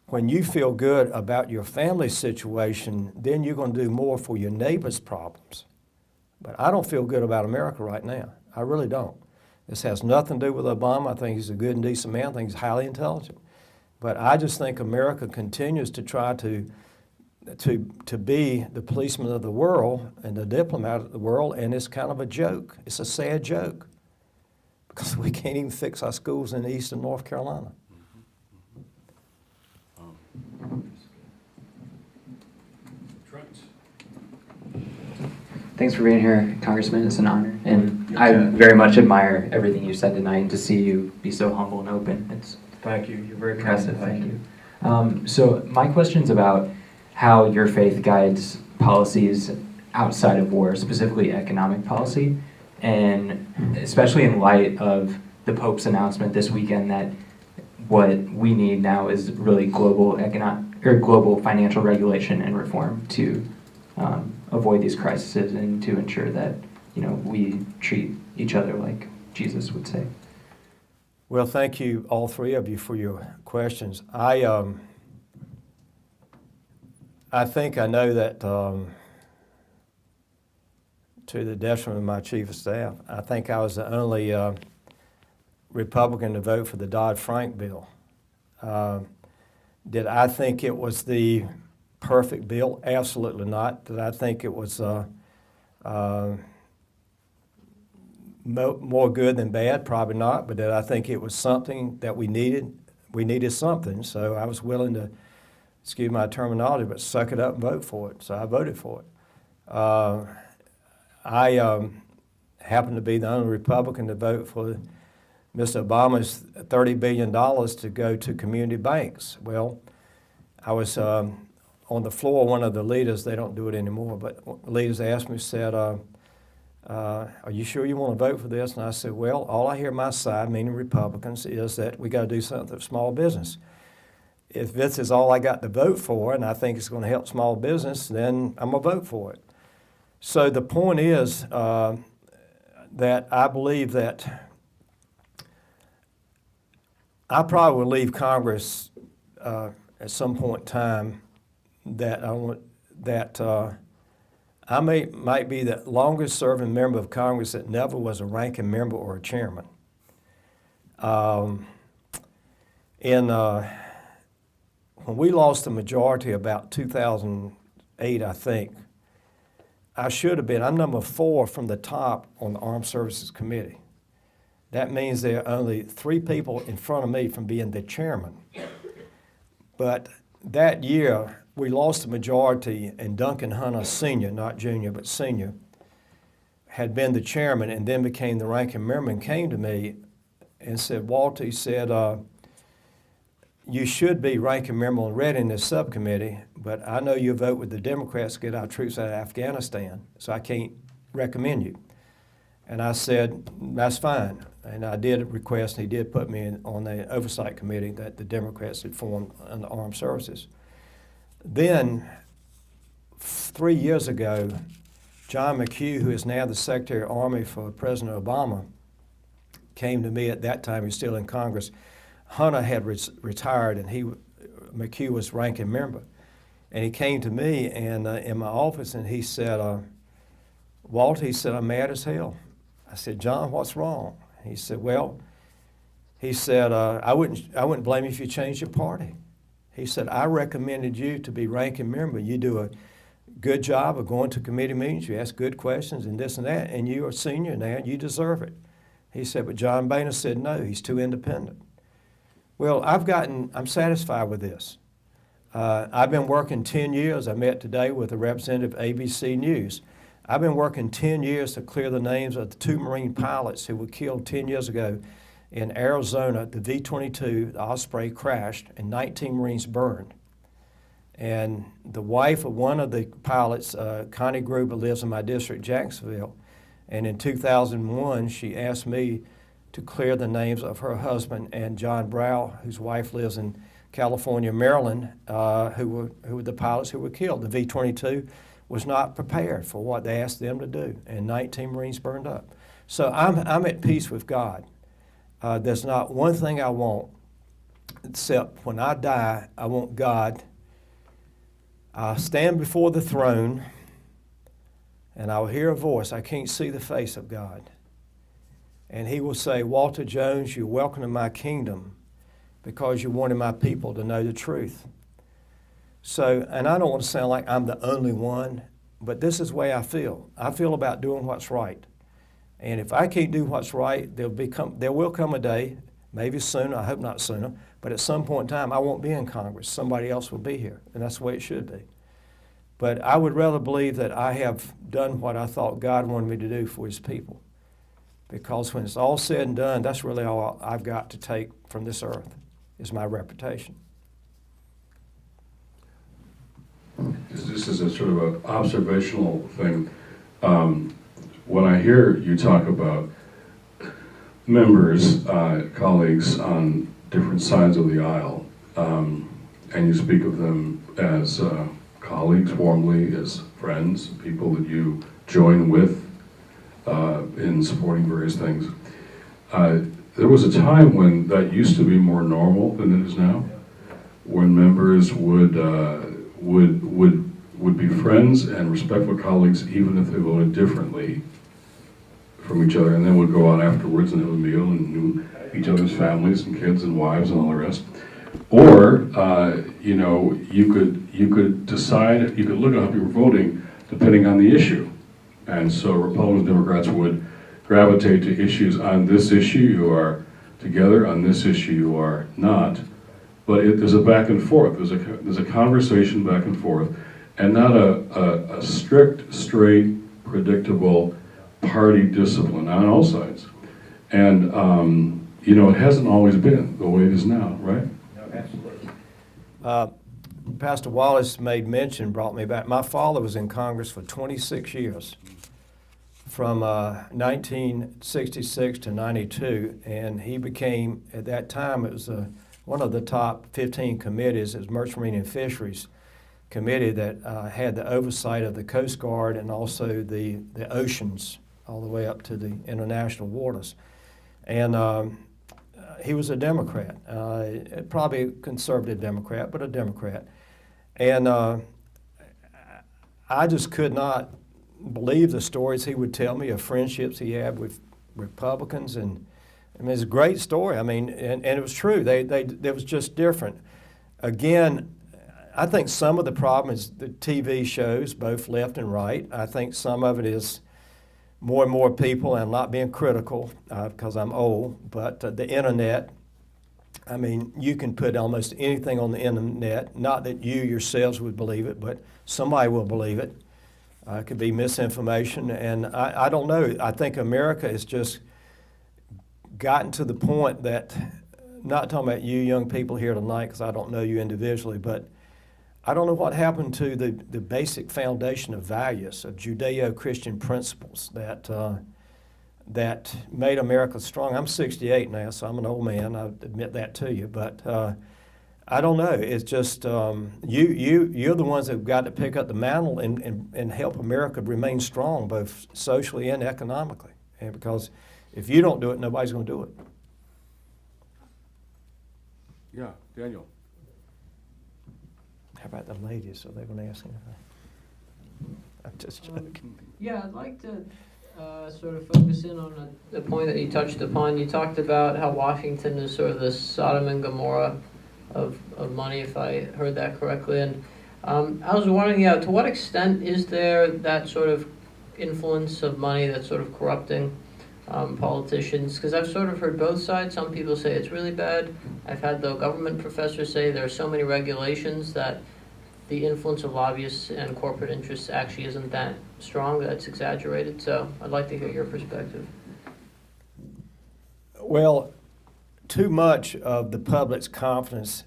when you feel good about your family situation, then you're going to do more for your neighbor's problems. But I don't feel good about America right now. I really don't. This has nothing to do with Obama. I think he's a good and decent man. I think he's highly intelligent. But I just think America continues to try to be the policeman of the world and the diplomat of the world, and it's kind of a joke. It's a sad joke. because we can't even fix our schools in eastern North Carolina. Trent? Thanks for being here, Congressman. It's an honor. And I very much admire everything you said tonight, and to see you be so humble and open. It's Thank you. You're very impressive. Thank you. So my question's about how your faith guides policies outside of war, specifically economic policy, and especially in light of the Pope's announcement this weekend that what we need now is really global global financial regulation and reform to avoid these crises and to ensure that we treat each other like Jesus would say. Well, thank you, all three of you, for your questions. I think I know that, to the detriment of my chief of staff, I think I was the only Republican to vote for the Dodd-Frank bill. Did I think it was the perfect bill? Absolutely not. Did I think it was more good than bad? Probably not. But did I think it was something that we needed? We needed something, so I was willing to, excuse my terminology, but suck it up and vote for it. So I voted for it. I happened to be the only Republican to vote for Mr. Obama's $30 billion to go to community banks. Well, I was on the floor, one of the leaders, they don't do it anymore, but leaders asked me, said, are you sure you want to vote for this? And I said, well, all I hear my side, meaning Republicans, is that we got to do something for small business. If this is all I got to vote for, and I think it's going to help small business, then I'm going to vote for it. So the point is that I believe that I probably will leave Congress at some point in time. That I might be the longest serving member of Congress that never was a ranking member or a chairman. When we lost the majority about 2008, I think, I should have been, I'm number 4 from the top on the Armed Services Committee. That means there are only 3 people in front of me from being the chairman. But that year, we lost the majority, and Duncan Hunter Sr., not junior, but senior, had been the chairman and then became the ranking member and came to me and said, Walter, he said, you should be ranking member on Readiness Subcommittee, but I know you vote with the Democrats to get our troops out of Afghanistan, so I can't recommend you. And I said, that's fine. And I did request, and he did put me on the oversight committee that the Democrats had formed on the armed services. Then, 3 years ago, John McHugh, who is now the Secretary of Army for President Obama, came to me at that time. He was still in Congress. Hunter had retired, and McHugh was ranking member. And he came to me and in my office, and he said, Walter, he said, I'm mad as hell. I said, John, what's wrong? He said, well, he said, I wouldn't blame you if you changed your party. He said, I recommended you to be ranking member. You do a good job of going to committee meetings. You ask good questions and this and that, and you are senior now. You deserve it. He said, but John Boehner said, no, he's too independent. Well, I'm satisfied with this. I've been working 10 years. I met today with a representative of ABC News. I've been working 10 years to clear the names of the 2 Marine pilots who were killed 10 years ago in Arizona. The V-22, the Osprey, crashed and 19 Marines burned. And the wife of one of the pilots, Connie Gruber, lives in my district, Jacksonville. And in 2001, she asked me to clear the names of her husband and John Brow, whose wife lives in California, Maryland, who were the pilots who were killed. The V-22 was not prepared for what they asked them to do, and 19 Marines burned up. So I'm at peace with God. There's not one thing I want, except when I die, I want God. I'll stand before the throne, and I'll hear a voice. I can't see the face of God. And he will say, Walter Jones, you're welcome to my kingdom because you wanted my people to know the truth. So, and I don't want to sound like I'm the only one, but this is the way I feel. I feel about doing what's right. And if I can't do what's right, there will come a day, maybe sooner, I hope not sooner, but at some point in time, I won't be in Congress. Somebody else will be here, and that's the way it should be. But I would rather believe that I have done what I thought God wanted me to do for his people. Because when it's all said and done, that's really all I've got to take from this earth, is my reputation. This is a sort of an observational thing. When I hear you talk about members, colleagues on different sides of the aisle, and you speak of them as colleagues warmly, as friends, people that you join with in supporting various things. There was a time when that used to be more normal than it is now, when members would be friends and respectful colleagues even if they voted differently from each other, and then would go out afterwards and have a meal and knew each other's families and kids and wives and all the rest. Or you could decide, you could look at how people were voting depending on the issue. And so Republicans and Democrats would gravitate to issues. On this issue you are together, on this issue you are not. But there's a back and forth. There's a conversation back and forth, and not a strict, straight, predictable party discipline on all sides. And it hasn't always been the way it is now, right? No, absolutely. Pastor Wallis made mention, brought me back. My father was in Congress for 26 years, from 1966 to 92, and he became, at that time, it was one of the top 15 committees. It was Merchant Marine and Fisheries Committee that had the oversight of the Coast Guard and also the oceans all the way up to the international waters. And he was a Democrat, probably a conservative Democrat, but a Democrat. And I just could not believe the stories he would tell me of friendships he had with Republicans. And I mean, it's a great story. I mean, and it was true. It was just different. Again, I think some of the problem is the TV shows, both left and right. I think some of it is more and more people, and I'm not being critical because I'm old, but the internet, I mean, you can put almost anything on the internet, not that you yourselves would believe it, but somebody will believe it. It could be misinformation, and I don't know. I think America has just gotten to the point that, not talking about you young people here tonight because I don't know you individually, but I don't know what happened to the basic foundation of values, of Judeo-Christian principles that made America strong. I'm 68 now, so I'm an old man. I admit that to you, but I don't know. It's just you're the ones that have got to pick up the mantle and help America remain strong, both socially and economically. And because if you don't do it, nobody's going to do it. Yeah, Daniel. How about the ladies? Are they going to ask anything? I'm just joking. Yeah, I'd like to sort of focus in on the point that you touched upon. You talked about how Washington is sort of the Sodom and Gomorrah of money, if I heard that correctly. And I was wondering, to what extent is there that sort of influence of money that's sort of corrupting politicians? Because I've sort of heard both sides. Some people say it's really bad. I've had the government professors say there are so many regulations that the influence of lobbyists and corporate interests actually isn't that strong, that's exaggerated. So I'd like to hear your perspective. Well, too much of the public's confidence,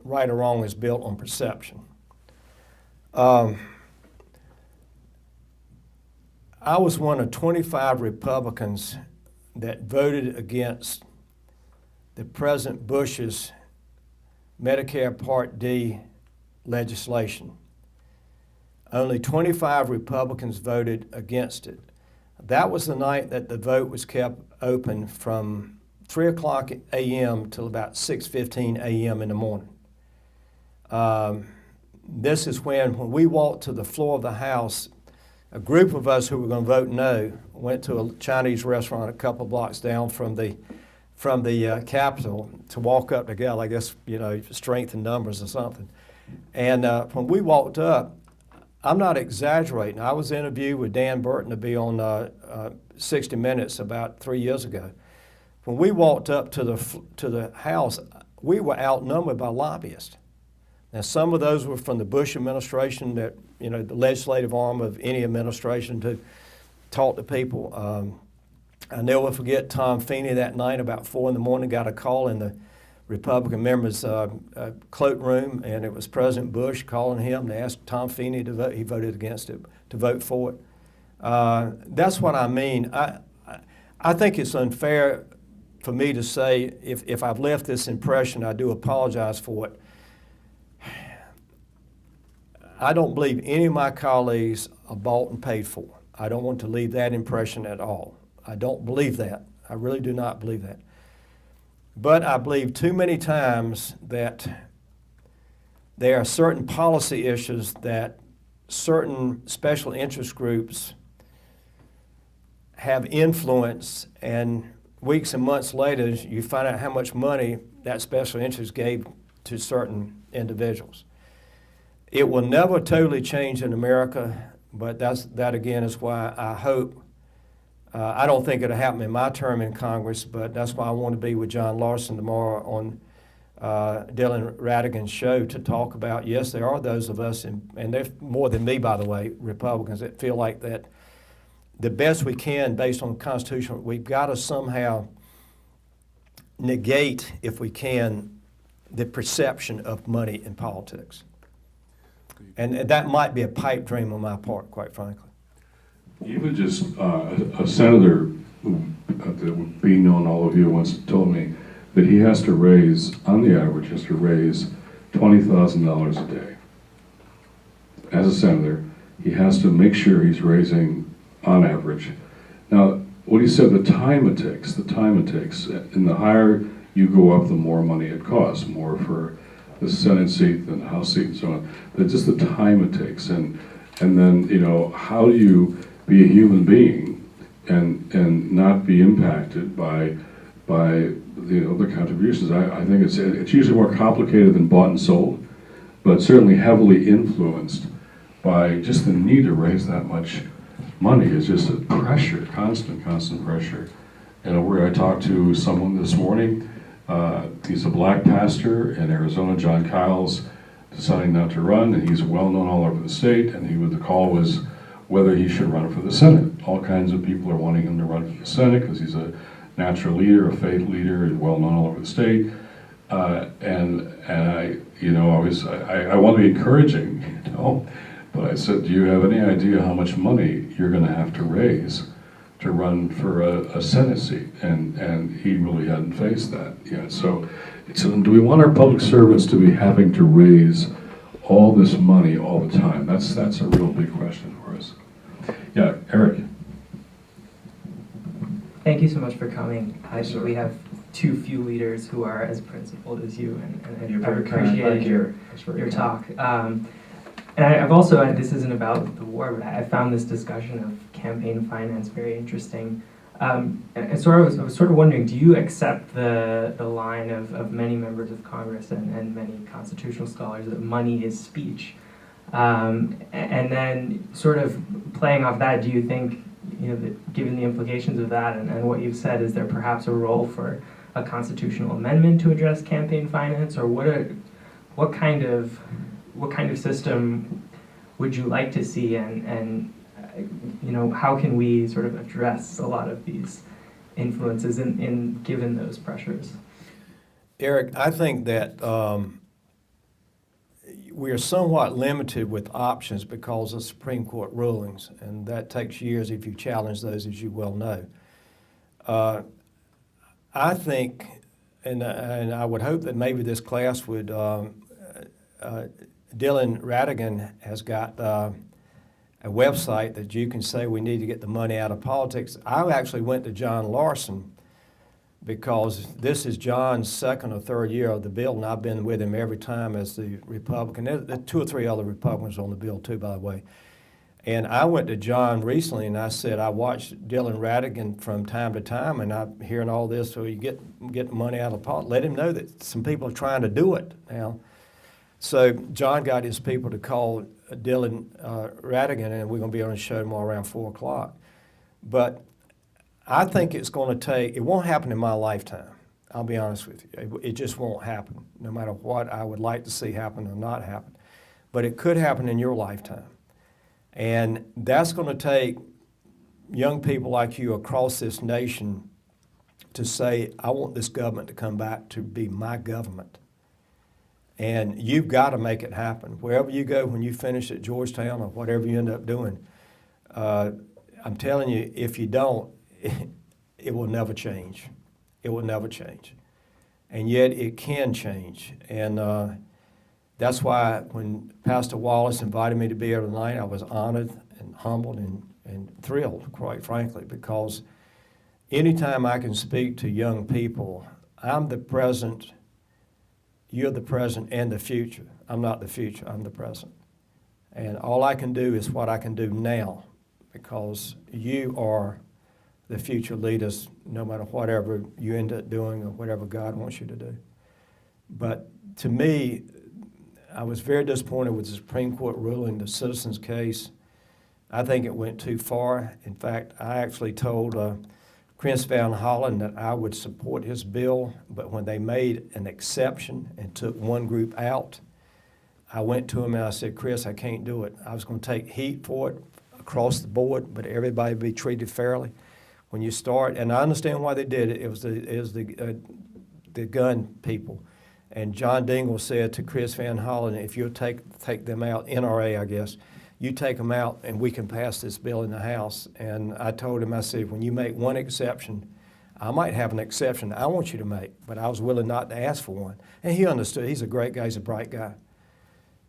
right or wrong, is built on perception. I was one of 25 Republicans that voted against the President Bush's Medicare Part D legislation. Only 25 Republicans voted against it. That was the night that the vote was kept open from 3 o'clock a.m. till about 6:15 a.m. in the morning. This is when we walked to the floor of the House, a group of us who were going to vote no went to a Chinese restaurant a couple blocks down from the Capitol to walk up together. I guess, strength in numbers or something. And when we walked up, I'm not exaggerating. I was interviewed with Dan Burton to be on 60 Minutes about 3 years ago. When we walked up to the House, we were outnumbered by lobbyists. Now, some of those were from the Bush administration, that, you know, the legislative arm of any administration, to talk to people. I never forget Tom Feeney that night about 4 in the morning, got a call in the Republican members' cloakroom, and it was President Bush calling him to ask Tom Feeney to vote. He voted against it, to vote for it. That's what I mean. I think it's unfair for me to say, if I've left this impression, I do apologize for it. I don't believe any of my colleagues are bought and paid for. I don't want to leave that impression at all. I don't believe that. I really do not believe that. But I believe too many times that there are certain policy issues that certain special interest groups have influence, and weeks and months later, you find out how much money that special interest gave to certain individuals. It will never totally change in America, but that again is why I hope, I don't think it'll happen in my term in Congress, but that's why I want to be with John Larson tomorrow on Dillon Radigan's show to talk about, yes, there are those of us, and they're more than me, by the way, Republicans, that feel like that the best we can based on the Constitution, we've got to somehow negate, if we can, the perception of money in politics. And that might be a pipe dream on my part, quite frankly. Even just a senator who, being known all of you, once told me that he has to raise, on the average, has to raise $20,000 a day. As a senator, he has to make sure he's raising, on average. Now, what he said, the time it takes, and the higher you go up, the more money it costs, more for the Senate seat than the House seat and so on. But just the time it takes, and then, you know, how do you be a human being and not be impacted by you know, the contributions? I think it's usually more complicated than bought and sold, but certainly heavily influenced by just the need to raise that much money. Is just a pressure, constant pressure. And where I talked to someone this morning, he's a black pastor in Arizona, John Kyle's deciding not to run, and he's well known all over the state, and the call was whether he should run for the Senate. All kinds of people are wanting him to run for the Senate because he's a natural leader, a faith leader, and well known all over the state. And I, you know, I want to be encouraging, you know, but I said, do you have any idea how much money you're going to have to raise to run for a Senate seat? And he really hadn't faced that yet. So do we want our public servants to be having to raise all this money all the time? That's a real big question for us. Yeah, Eric. Thank you so much for coming. I think Sure. we have too few leaders who are as principled as you, and You're I've very kind. appreciated Thank your you. That's very your kind. talk. And I've also, and this isn't about the war, but I found this discussion of campaign finance very interesting. And so I was sort of wondering, do you accept the line of many members of Congress and many constitutional scholars that money is speech? And then sort of playing off that, do you think, you know, that given the implications of that and what you've said, is there perhaps a role for a constitutional amendment to address campaign finance, or what kind of system would you like to see, and you know, how can we sort of address a lot of these influences in given those pressures? Eric, I think that we are somewhat limited with options because of Supreme Court rulings, and that takes years if you challenge those, as you well know. I think, and I would hope that maybe this class would, Dillon Radigan has got a website that you can say we need to get the money out of politics. I actually went to John Larson because this is John's second or third year of the bill, and I've been with him every time as the Republican. There are 2 or 3 other Republicans on the bill too, by the way. And I went to John recently and I said, I watched Dillon Radigan from time to time, and I'm hearing all this, so you get the money out of politics. Let him know that some people are trying to do it now. So John got his people to call Dillon Radigan, and we're going to be on a show tomorrow around 4 o'clock. But I think it's going to take, it won't happen in my lifetime. I'll be honest with you. It just won't happen, no matter what I would like to see happen or not happen. But it could happen in your lifetime. And that's going to take young people like you across this nation to say, I want this government to come back to be my government. And you've got to make it happen. Wherever you go when you finish at Georgetown or whatever you end up doing, I'm telling you, if you don't, it will never change. It will never change. And yet it can change. And that's why when Pastor Wallis invited me to be here tonight, I was honored and humbled and thrilled, quite frankly, because anytime I can speak to young people, I'm the present, you're the present and the future. I'm not the future, I'm the present. And all I can do is what I can do now, because you are the future leaders, no matter whatever you end up doing or whatever God wants you to do. But to me, I was very disappointed with the Supreme Court ruling the Citizens case. I think it went too far. In fact, I actually told Chris Van Hollen that I would support his bill, but when they made an exception and took one group out, I went to him and I said, Chris, I can't do it. I was going to take heat for it across the board, but everybody be treated fairly. When you start, and I understand why they did it, it was the gun people. And John Dingell said to Chris Van Hollen, if you'll take them out, NRA, I guess, you take them out and we can pass this bill in the House. And I told him, I said, when you make one exception, I might have an exception I want you to make, but I was willing not to ask for one. And he understood. He's a great guy. He's a bright guy.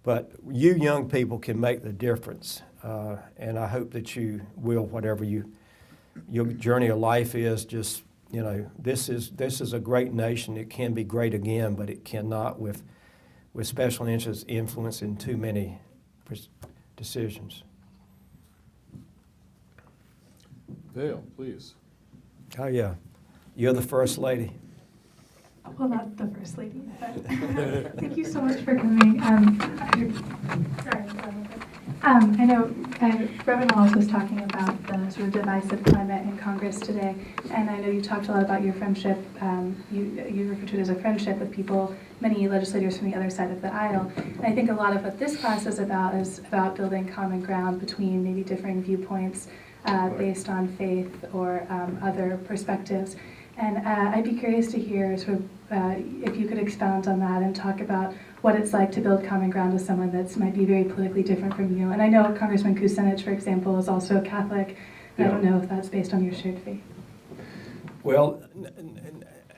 But you young people can make the difference. And I hope that you will, whatever your journey of life is. Just, you know, this is a great nation. It can be great again, but it cannot with special interests influencing too many decisions. Dale, please. Oh, yeah. You're the first lady. Well, not the first lady, but thank you so much for coming. I know Reverend Wallis was talking about the sort of divisive climate in Congress today, and I know you talked a lot about your friendship. You referred to it as a friendship with people, many legislators from the other side of the aisle. And I think a lot of what this class is about building common ground between maybe differing viewpoints based on faith or other perspectives. And I'd be curious to hear sort of if you could expound on that and talk about what it's like to build common ground with someone that might be very politically different from you. And I know Congressman Kucinich, for example, is also a Catholic. And I don't know if that's based on your shared faith. Well,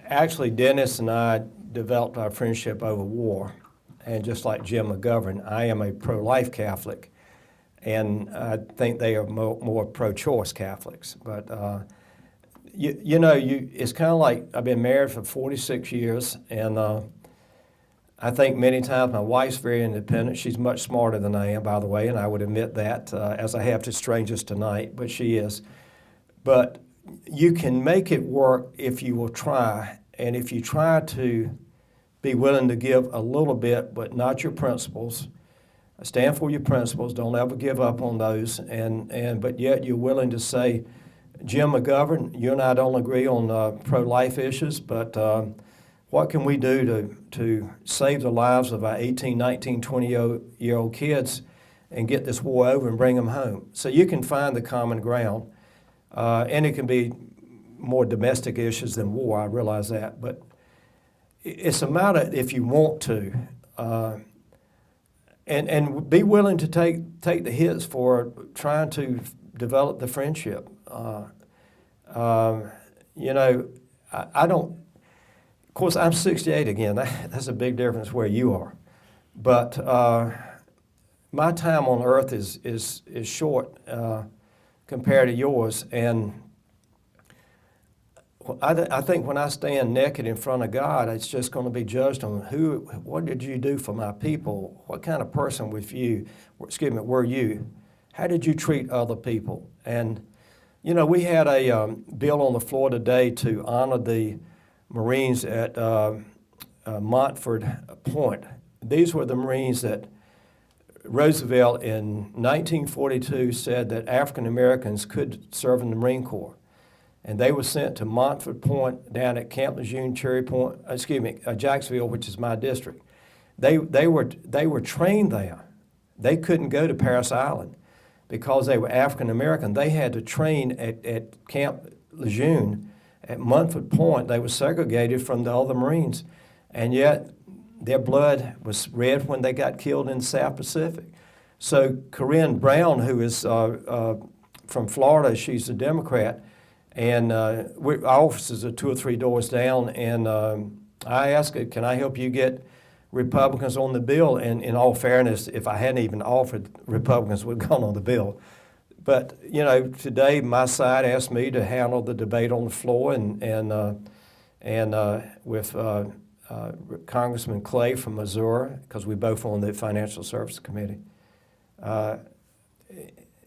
actually, Dennis and I developed our friendship over war. And just like Jim McGovern, I am a pro-life Catholic. And I think they are more pro-choice Catholics. But it's kind of like I've been married for 46 years, and I think many times my wife's very independent. She's much smarter than I am, by the way, and I would admit that, as I have to strangers tonight, but she is. But you can make it work if you will try, and if you try to be willing to give a little bit, but not your principles. Stand for your principles. Don't ever give up on those, but yet you're willing to say, Jim McGovern, you and I don't agree on pro-life issues, but what can we do to save the lives of our 18, 19, 20-year-old kids and get this war over and bring them home? So you can find the common ground, and it can be more domestic issues than war, I realize that, but it's a matter if you want to, and be willing to take the hits for trying to develop the friendship. I don't, of course, I'm 68 again. That's a big difference where you are. But my time on earth is short compared to yours. And I think when I stand naked in front of God, it's just going to be judged on what did you do for my people? What kind of person were you? How did you treat other people? And, we had a bill on the floor today to honor the Marines at Montford Point. These were the Marines that Roosevelt in 1942 said that African Americans could serve in the Marine Corps. and they were sent to Montford Point down at Camp Lejeune, Jacksonville, which is my district. They were trained there. They couldn't go to Paris Island because they were African American. They had to train at Camp Lejeune at Montford Point. They were segregated from the other Marines, and yet their blood was red when they got killed in the South Pacific. So Corinne Brown, who is from Florida, she's a Democrat, and our offices are 2 or 3 doors down, and I asked her, can I help you get Republicans on the bill? And in all fairness, if I hadn't even offered, Republicans would have gone on the bill. But, today my side asked me to handle the debate on the floor, and with Congressman Clay from Missouri, because we both on the Financial Services Committee.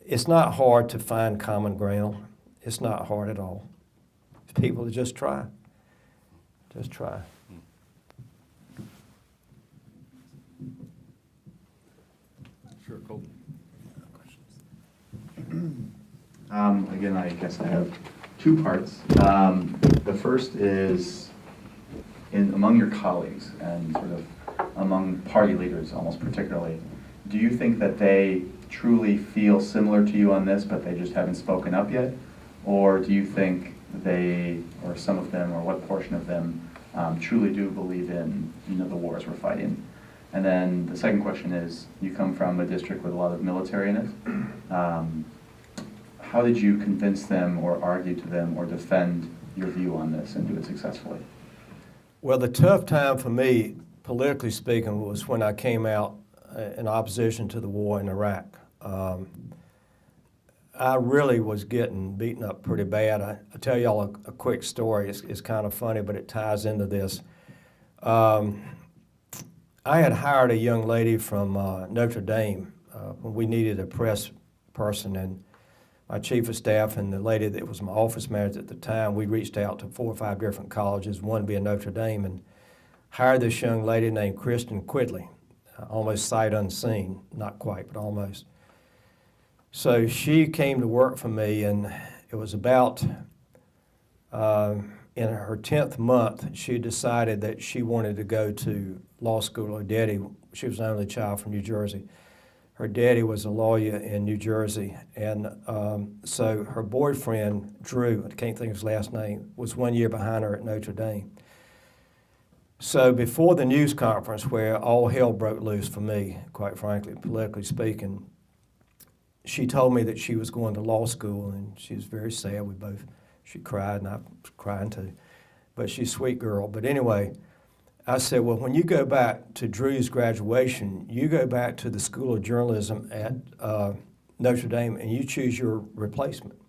It's not hard to find common ground. It's not hard at all. People just try. Just try. Sure, Colton. Again, I guess I have 2 parts. The first is among your colleagues and sort of among party leaders, almost particularly, do you think that they truly feel similar to you on this, but they just haven't spoken up yet? Or do you think they, or some of them, or what portion of them, truly do believe in the wars we're fighting? And then the second question is, you come from a district with a lot of military in it. How did you convince them or argue to them or defend your view on this and do it successfully? Well, the tough time for me, politically speaking, was when I came out in opposition to the war in Iraq. I really was getting beaten up pretty bad. I'll tell y'all a quick story. It's kind of funny, but it ties into this. I had hired a young lady from Notre Dame when we needed a press person, and my chief of staff and the lady that was my office manager at the time, we reached out to 4 or 5 different colleges, one being Notre Dame, and hired this young lady named Kristen Quidley, almost sight unseen, not quite, but almost. So she came to work for me, and it was about in her 10th month, she decided that she wanted to go to law school. Her daddy, she was the only child from New Jersey. Her daddy was a lawyer in New Jersey, and so her boyfriend, Drew, I can't think of his last name, was 1 year behind her at Notre Dame. So before the news conference, where all hell broke loose for me, quite frankly, politically speaking, she told me that she was going to law school, and she was very sad. She cried, and I was crying too. But she's a sweet girl. But anyway, I said, well, when you go back to Drew's graduation, you go back to the School of Journalism at Notre Dame, and you choose your replacement.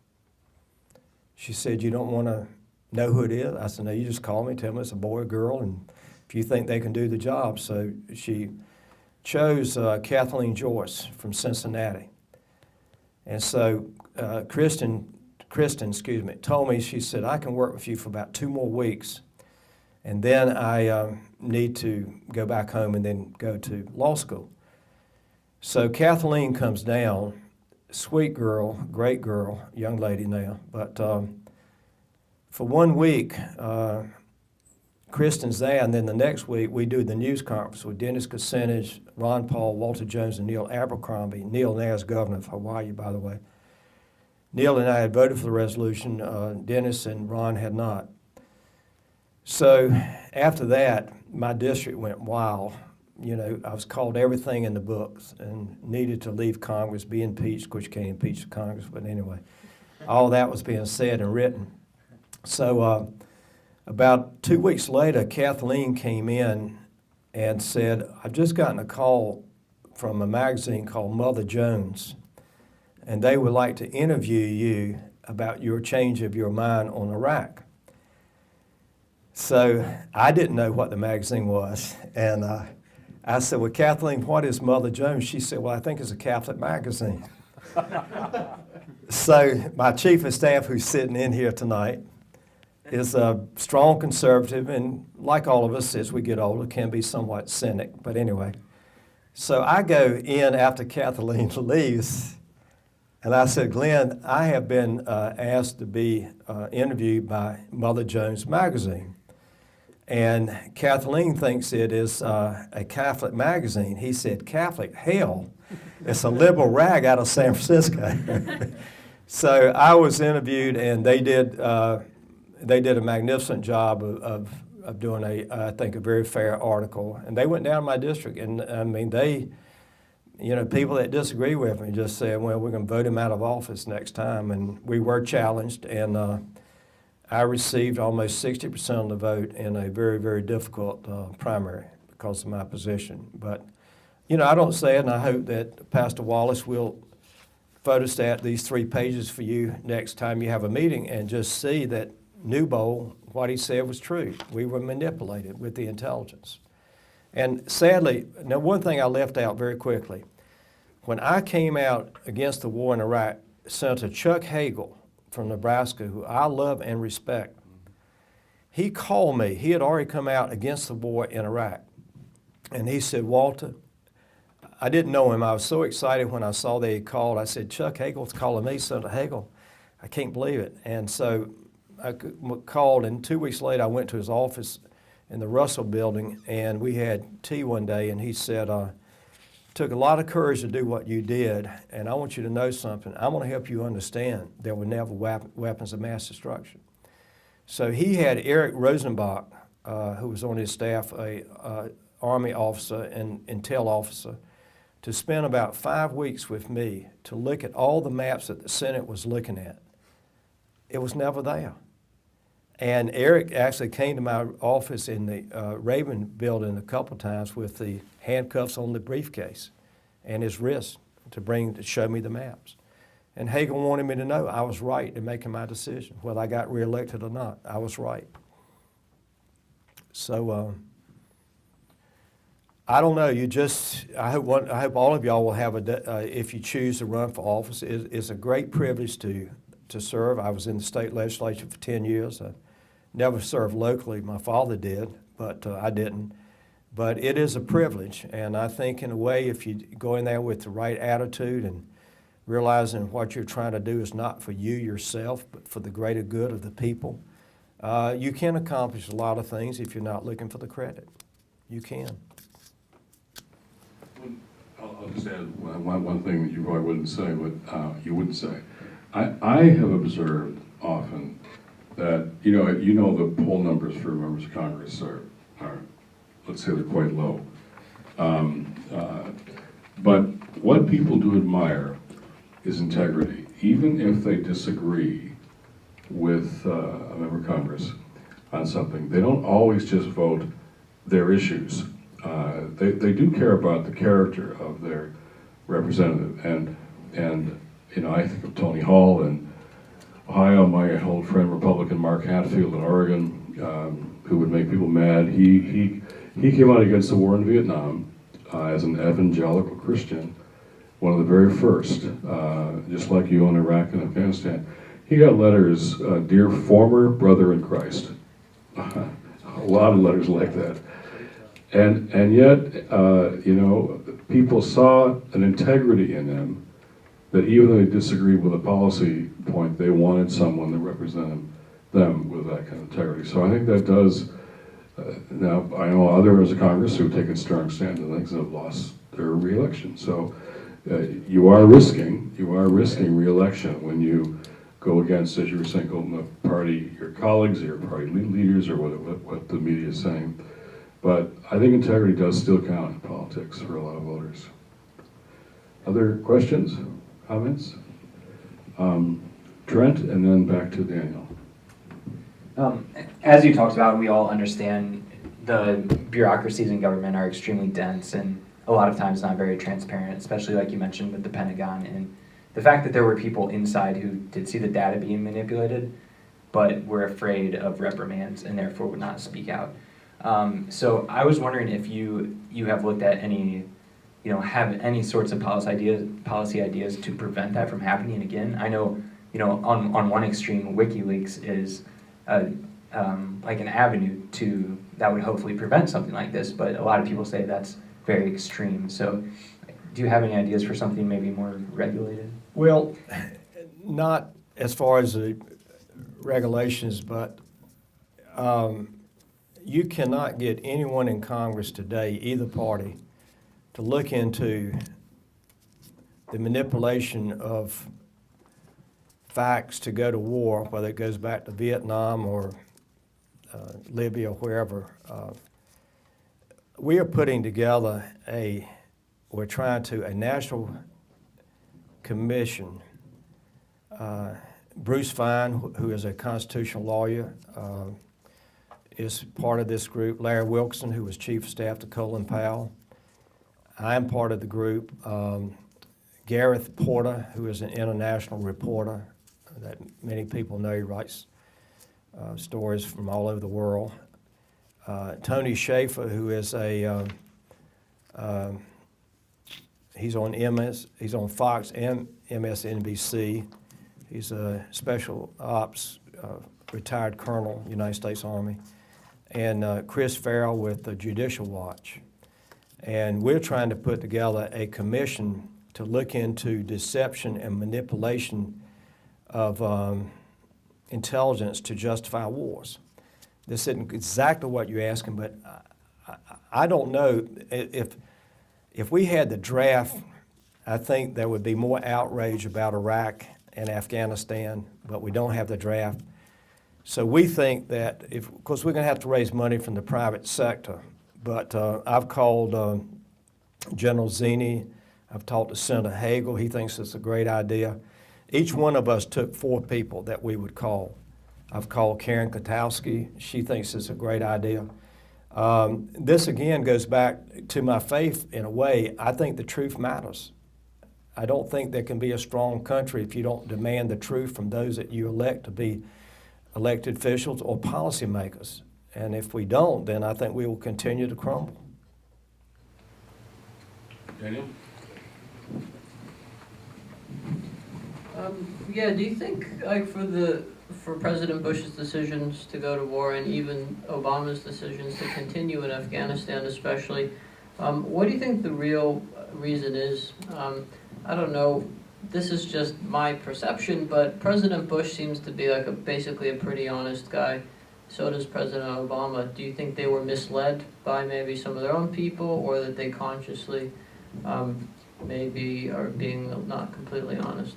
She said, you don't want to know who it is? I said, no, you just call me, tell me it's a boy or girl, and if you think they can do the job. So she chose Kathleen Joyce from Cincinnati. And so Kristen, told me, she said, I can work with you for about 2 more weeks, and then I need to go back home and then go to law school. So Kathleen comes down, sweet girl, great girl, young lady now, but for 1 week, Kristen's there, and then the next week we do the news conference with Dennis Kucinich, Ron Paul, Walter Jones, and Neil Abercrombie. Neil now is governor of Hawaii, by the way. Neil and I had voted for the resolution. Dennis and Ron had not. So after that, my district went wild. I was called everything in the books and needed to leave Congress, be impeached. Of course, you can't impeach the Congress, but anyway, all that was being said and written. So about 2 weeks later, Kathleen came in and said, I've just gotten a call from a magazine called Mother Jones, and they would like to interview you about your change of your mind on Iraq. So I didn't know what the magazine was, and I said, well, Kathleen, what is Mother Jones? She said, well, I think it's a Catholic magazine. So my chief of staff, who's sitting in here tonight, is a strong conservative, and like all of us as we get older, can be somewhat cynic, but anyway. So I go in after Kathleen leaves, And I said, Glenn, I have been asked to be interviewed by Mother Jones magazine. And Kathleen thinks it is a Catholic magazine. He said, Catholic? Hell, it's a liberal rag out of San Francisco. So I was interviewed, and they did a magnificent job of doing I think, a very fair article. And they went down to my district, and I mean, people that disagree with me just said, well, we're going to vote him out of office next time. And we were challenged, and I received almost 60% of the vote in a very, very difficult primary because of my position. But, I don't say it, and I hope that Pastor Wallis will photostat these 3 pages for you next time you have a meeting and just see that Newbold, what he said was true. We were manipulated with the intelligence. And sadly, now one thing I left out very quickly. When I came out against the war in Iraq, Senator Chuck Hagel from Nebraska, who I love and respect, he called me. He had already come out against the war in Iraq. And he said, Walter, I didn't know him. I was so excited when I saw that he called. I said, Chuck Hagel's calling me, Senator Hagel. I can't believe it. And so I called, and 2 weeks later I went to his office in the Russell building, and we had tea one day, and he said, took a lot of courage to do what you did, and I want you to know something. I want to help you understand there were never weapons of mass destruction. So he had Eric Rosenbach, who was on his staff, a Army officer and intel officer, to spend about 5 weeks with me to look at all the maps that the Senate was looking at. It was never there. And Eric actually came to my office in the Raven building a couple times with the handcuffs on the briefcase and his wrist to show me the maps. And Hagel wanted me to know I was right in making my decision, whether I got reelected or not. I was right. So I don't know. I hope all of y'all will have if you choose to run for office. It's a great privilege to serve. I was in the state legislature for 10 years. I never served locally. My father did, but I didn't. But it is a privilege, and I think in a way, if you go in there with the right attitude and realizing what you're trying to do is not for you yourself, but for the greater good of the people, you can accomplish a lot of things if you're not looking for the credit. You can. I'll just add one thing that you probably wouldn't say, but you wouldn't say. I have observed often that, the poll numbers for members of Congress are let's say they're quite low. But what people do admire is integrity. Even if they disagree with a member of Congress on something, they don't always just vote their issues. They do care about the character of their representative. And I think of Tony Hall in Ohio, my old friend Republican Mark Hatfield in Oregon, who would make people mad. He came out against the war in Vietnam as an evangelical Christian, one of the very first, just like you in Iraq and Afghanistan. He got letters, dear former brother in Christ. A lot of letters like that. And yet, people saw an integrity in them that even though they disagreed with a policy point, they wanted someone that represented them with that kind of integrity. So I think that does, now I know other members of Congress who have taken strong stands and things have lost their reelection. So you are risking reelection when you go against, as you were saying, the party, your colleagues, your party leaders, or what the media is saying. But I think integrity does still count in politics for a lot of voters. Other questions, comments? Trent, and then back to Daniel. As you talked about, we all understand the bureaucracies in government are extremely dense and a lot of times not very transparent, especially like you mentioned with the Pentagon. And the fact that there were people inside who did see the data being manipulated, but were afraid of reprimands and therefore would not speak out. So I was wondering if you have looked at any, have any sorts of policy ideas to prevent that from happening again. I know, on one extreme, WikiLeaks is like an avenue that would hopefully prevent something like this, but a lot of people say that's very extreme. So do you have any ideas for something maybe more regulated? Well, not as far as the regulations, but you cannot get anyone in Congress today, either party, to look into the manipulation of facts to go to war, whether it goes back to Vietnam or Libya or wherever. We are putting together a national commission. Bruce Fine, who is a constitutional lawyer, is part of this group. Larry Wilkerson, who was Chief of Staff to Colin Powell. I am part of the group. Gareth Porter, who is an international reporter that many people know. He writes stories from all over the world. Tony Schaefer, who is he's on Fox and MSNBC. He's a special ops retired colonel, United States Army. And Chris Farrell with the Judicial Watch. And we're trying to put together a commission to look into deception and manipulation of intelligence to justify wars. This isn't exactly what you're asking, but I don't know. If we had the draft, I think there would be more outrage about Iraq and Afghanistan, but we don't have the draft. So we think that, of course, we're going to have to raise money from the private sector, but I've called General Zinni. I've talked to Senator Hagel. He thinks it's a great idea. Each one of us took 4 people that we would call. I've called Karen Kotowski. She thinks it's a great idea. This, again, goes back to my faith in a way. I think the truth matters. I don't think there can be a strong country if you don't demand the truth from those that you elect to be elected officials or policymakers. And if we don't, then I think we will continue to crumble. Daniel? Yeah, do you think, like, for President Bush's decisions to go to war and even Obama's decisions to continue in Afghanistan especially, what do you think the real reason is? I don't know, this is just my perception, but President Bush seems to be like basically a pretty honest guy. So does President Obama. Do you think they were misled by maybe some of their own people, or that they consciously maybe are being not completely honest?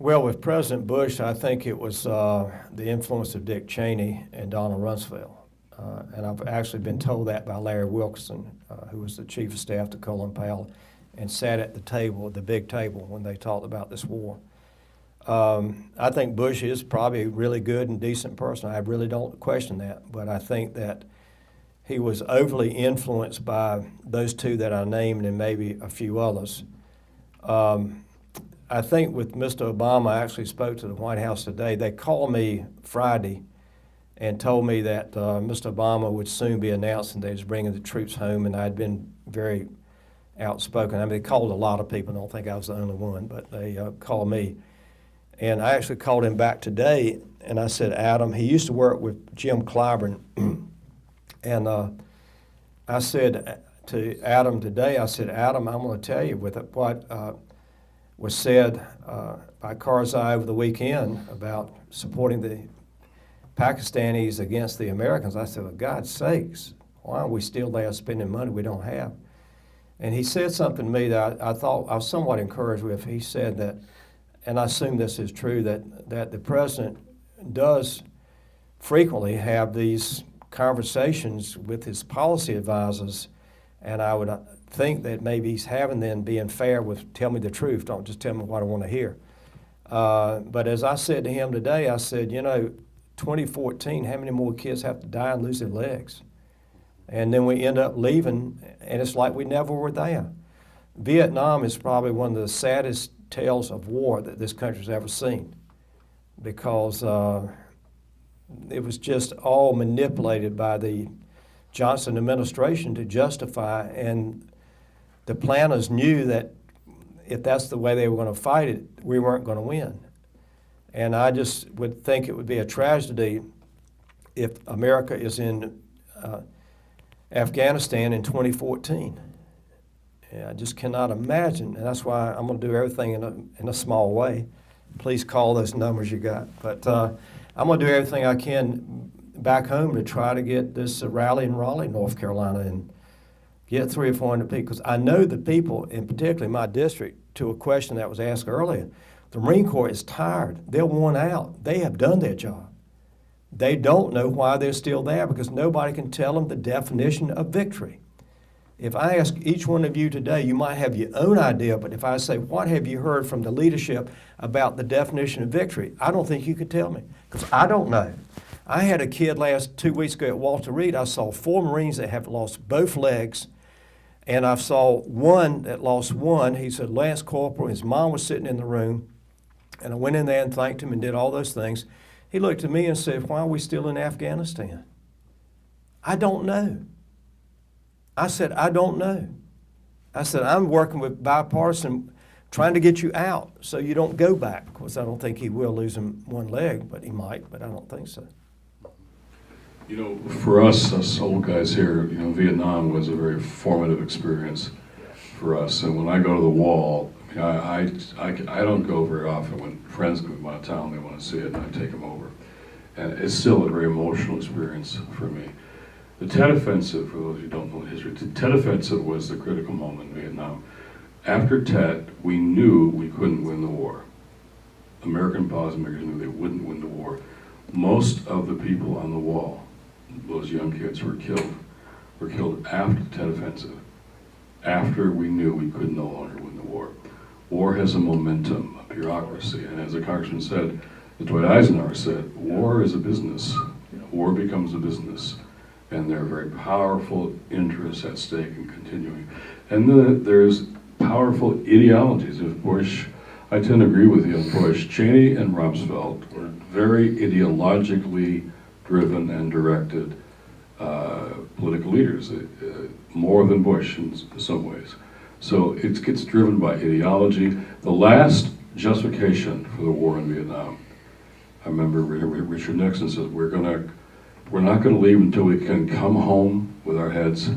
Well, with President Bush, I think it was the influence of Dick Cheney and Donald Rumsfeld. And I've actually been told that by Larry Wilkerson, who was the Chief of Staff to Colin Powell, and sat at the table, the big table, when they talked about this war. I think Bush is probably a really good and decent person. I really don't question that. But I think that he was overly influenced by those 2 that I named and maybe a few others. I think with Mr. Obama, I actually spoke to the White House today. They called me Friday and told me that Mr. Obama would soon be announcing that he was bringing the troops home, and I'd been very outspoken. I mean, they called a lot of people. I don't think I was the only one, but they called me. And I actually called him back today, and I said, Adam, he used to work with Jim Clyburn, and I said to Adam today, I said, Adam, I'm going to tell you with what was said by Karzai over the weekend about supporting the Pakistanis against the Americans. I said, for God's sakes, why are we still there spending money we don't have? And he said something to me that I thought I was somewhat encouraged with. He said that, and I assume this is true, that the president does frequently have these conversations with his policy advisors, and I would think that maybe he's having them being fair with tell me the truth, don't just tell me what I want to hear. But as I said to him today, I said, 2014, how many more kids have to die and lose their legs? And then we end up leaving, and it's like we never were there. Vietnam is probably one of the saddest tales of war that this country's ever seen, because it was just all manipulated by the Johnson administration to justify, and the planners knew that if that's the way they were going to fight it, we weren't going to win. And I just would think it would be a tragedy if America is in Afghanistan in 2014. Yeah, I just cannot imagine, and that's why I'm going to do everything in a small way. Please call those numbers you got. But I'm going to do everything I can back home to try to get this rally in Raleigh, North Carolina, and get 300 or 400 people. Because I know the people, in particularly my district, to a question that was asked earlier, the Marine Corps is tired. They're worn out. They have done their job. They don't know why they're still there because nobody can tell them the definition of victory. If I ask each one of you today, you might have your own idea, but if I say, what have you heard from the leadership about the definition of victory? I don't think you could tell me, because I don't know. I had a kid 2 weeks ago at Walter Reed. I saw 4 Marines that have lost both legs, and I saw one that lost one. He's a Lance Corporal. His mom was sitting in the room, and I went in there and thanked him and did all those things. He looked at me and said, why are we still in Afghanistan? I don't know. I said, I don't know. I said, I'm working with bipartisan, trying to get you out so you don't go back. Of course, I don't think he will lose him one leg, but he might, but I don't think so. You know, for us old guys here, you know, Vietnam was a very formative experience for us. And when I go to the wall, I don't go very often. When friends come to my town, they want to see it, and I take them over. And it's still a very emotional experience for me. The Tet Offensive, for those who don't know the history, the Tet Offensive was the critical moment in Vietnam. After Tet, we knew we couldn't win the war. American policymakers knew they wouldn't win the war. Most of the people on the wall, those young kids who were killed after the Tet Offensive, after we knew we could no longer win the war. War has a momentum, a bureaucracy, and as the Congressman said, Dwight Eisenhower said, war is a business. War becomes a business. And there are very powerful interests at stake in continuing. And then there's powerful ideologies. If Bush, I tend to agree with you on Bush, Cheney and Rumsfeld were very ideologically driven and directed political leaders, more than Bush in some ways. So it gets driven by ideology. The last justification for the war in Vietnam, I remember Richard Nixon said, we're not going to leave until we can come home with our heads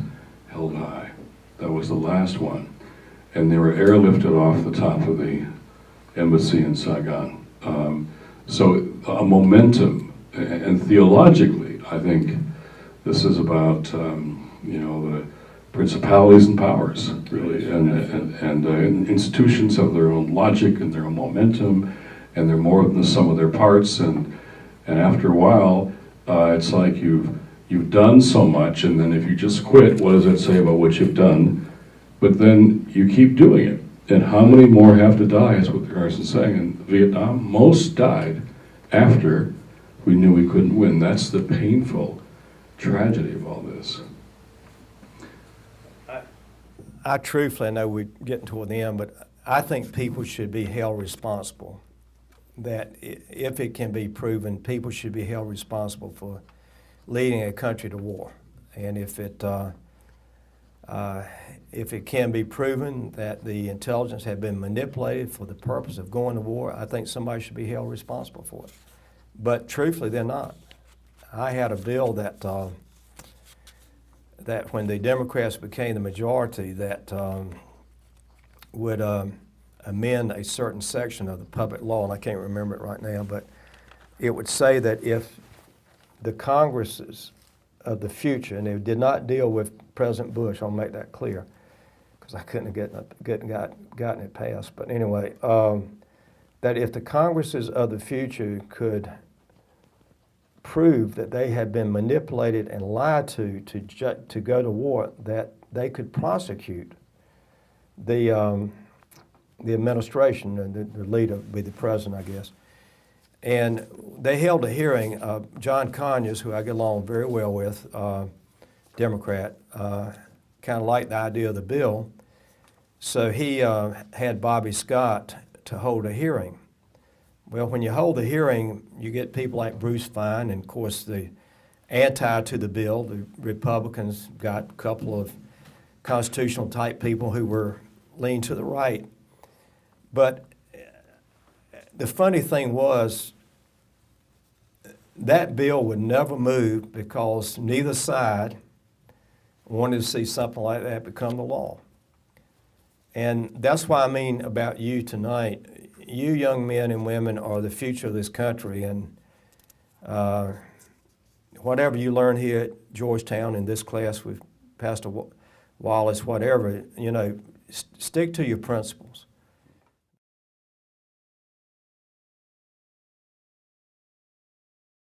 held high. That was the last one. And they were airlifted off the top of the embassy in Saigon. So a momentum, and theologically, I think this is about, the principalities and powers, really, and institutions have their own logic and their own momentum, and they're more than the sum of their parts, and after a while, it's like you've done so much, and then if you just quit, what does that say about what you've done? But then you keep doing it. And how many more have to die, is what Carson's saying. In Vietnam, most died after we knew we couldn't win. That's the painful tragedy of all this. I truthfully, I know we're getting toward the end, but I think people should be held responsible. That if it can be proven, people should be held responsible for leading a country to war. And if it can be proven that the intelligence had been manipulated for the purpose of going to war, I think somebody should be held responsible for it. But truthfully, they're not. I had a bill that when the Democrats became the majority, that would amend a certain section of the public law, and I can't remember it right now, but it would say that if the Congresses of the future, and it did not deal with President Bush, I'll make that clear, because I couldn't have gotten it passed, but anyway, that if the Congresses of the future could prove that they had been manipulated and lied to go to war, that they could prosecute the administration, and the leader would be the president, I guess. And they held a hearing. John Conyers, who I get along very well with, Democrat, kind of liked the idea of the bill. So he had Bobby Scott to hold a hearing. Well, when you hold the hearing, you get people like Bruce Fine, and of course the anti to the bill. The Republicans got a couple of constitutional type people who were leaning to the right. But the funny thing was, that bill would never move because neither side wanted to see something like that become the law. And that's why I mean about you tonight. You young men and women are the future of this country, and whatever you learn here at Georgetown in this class with Pastor Wallis, whatever, stick to your principles.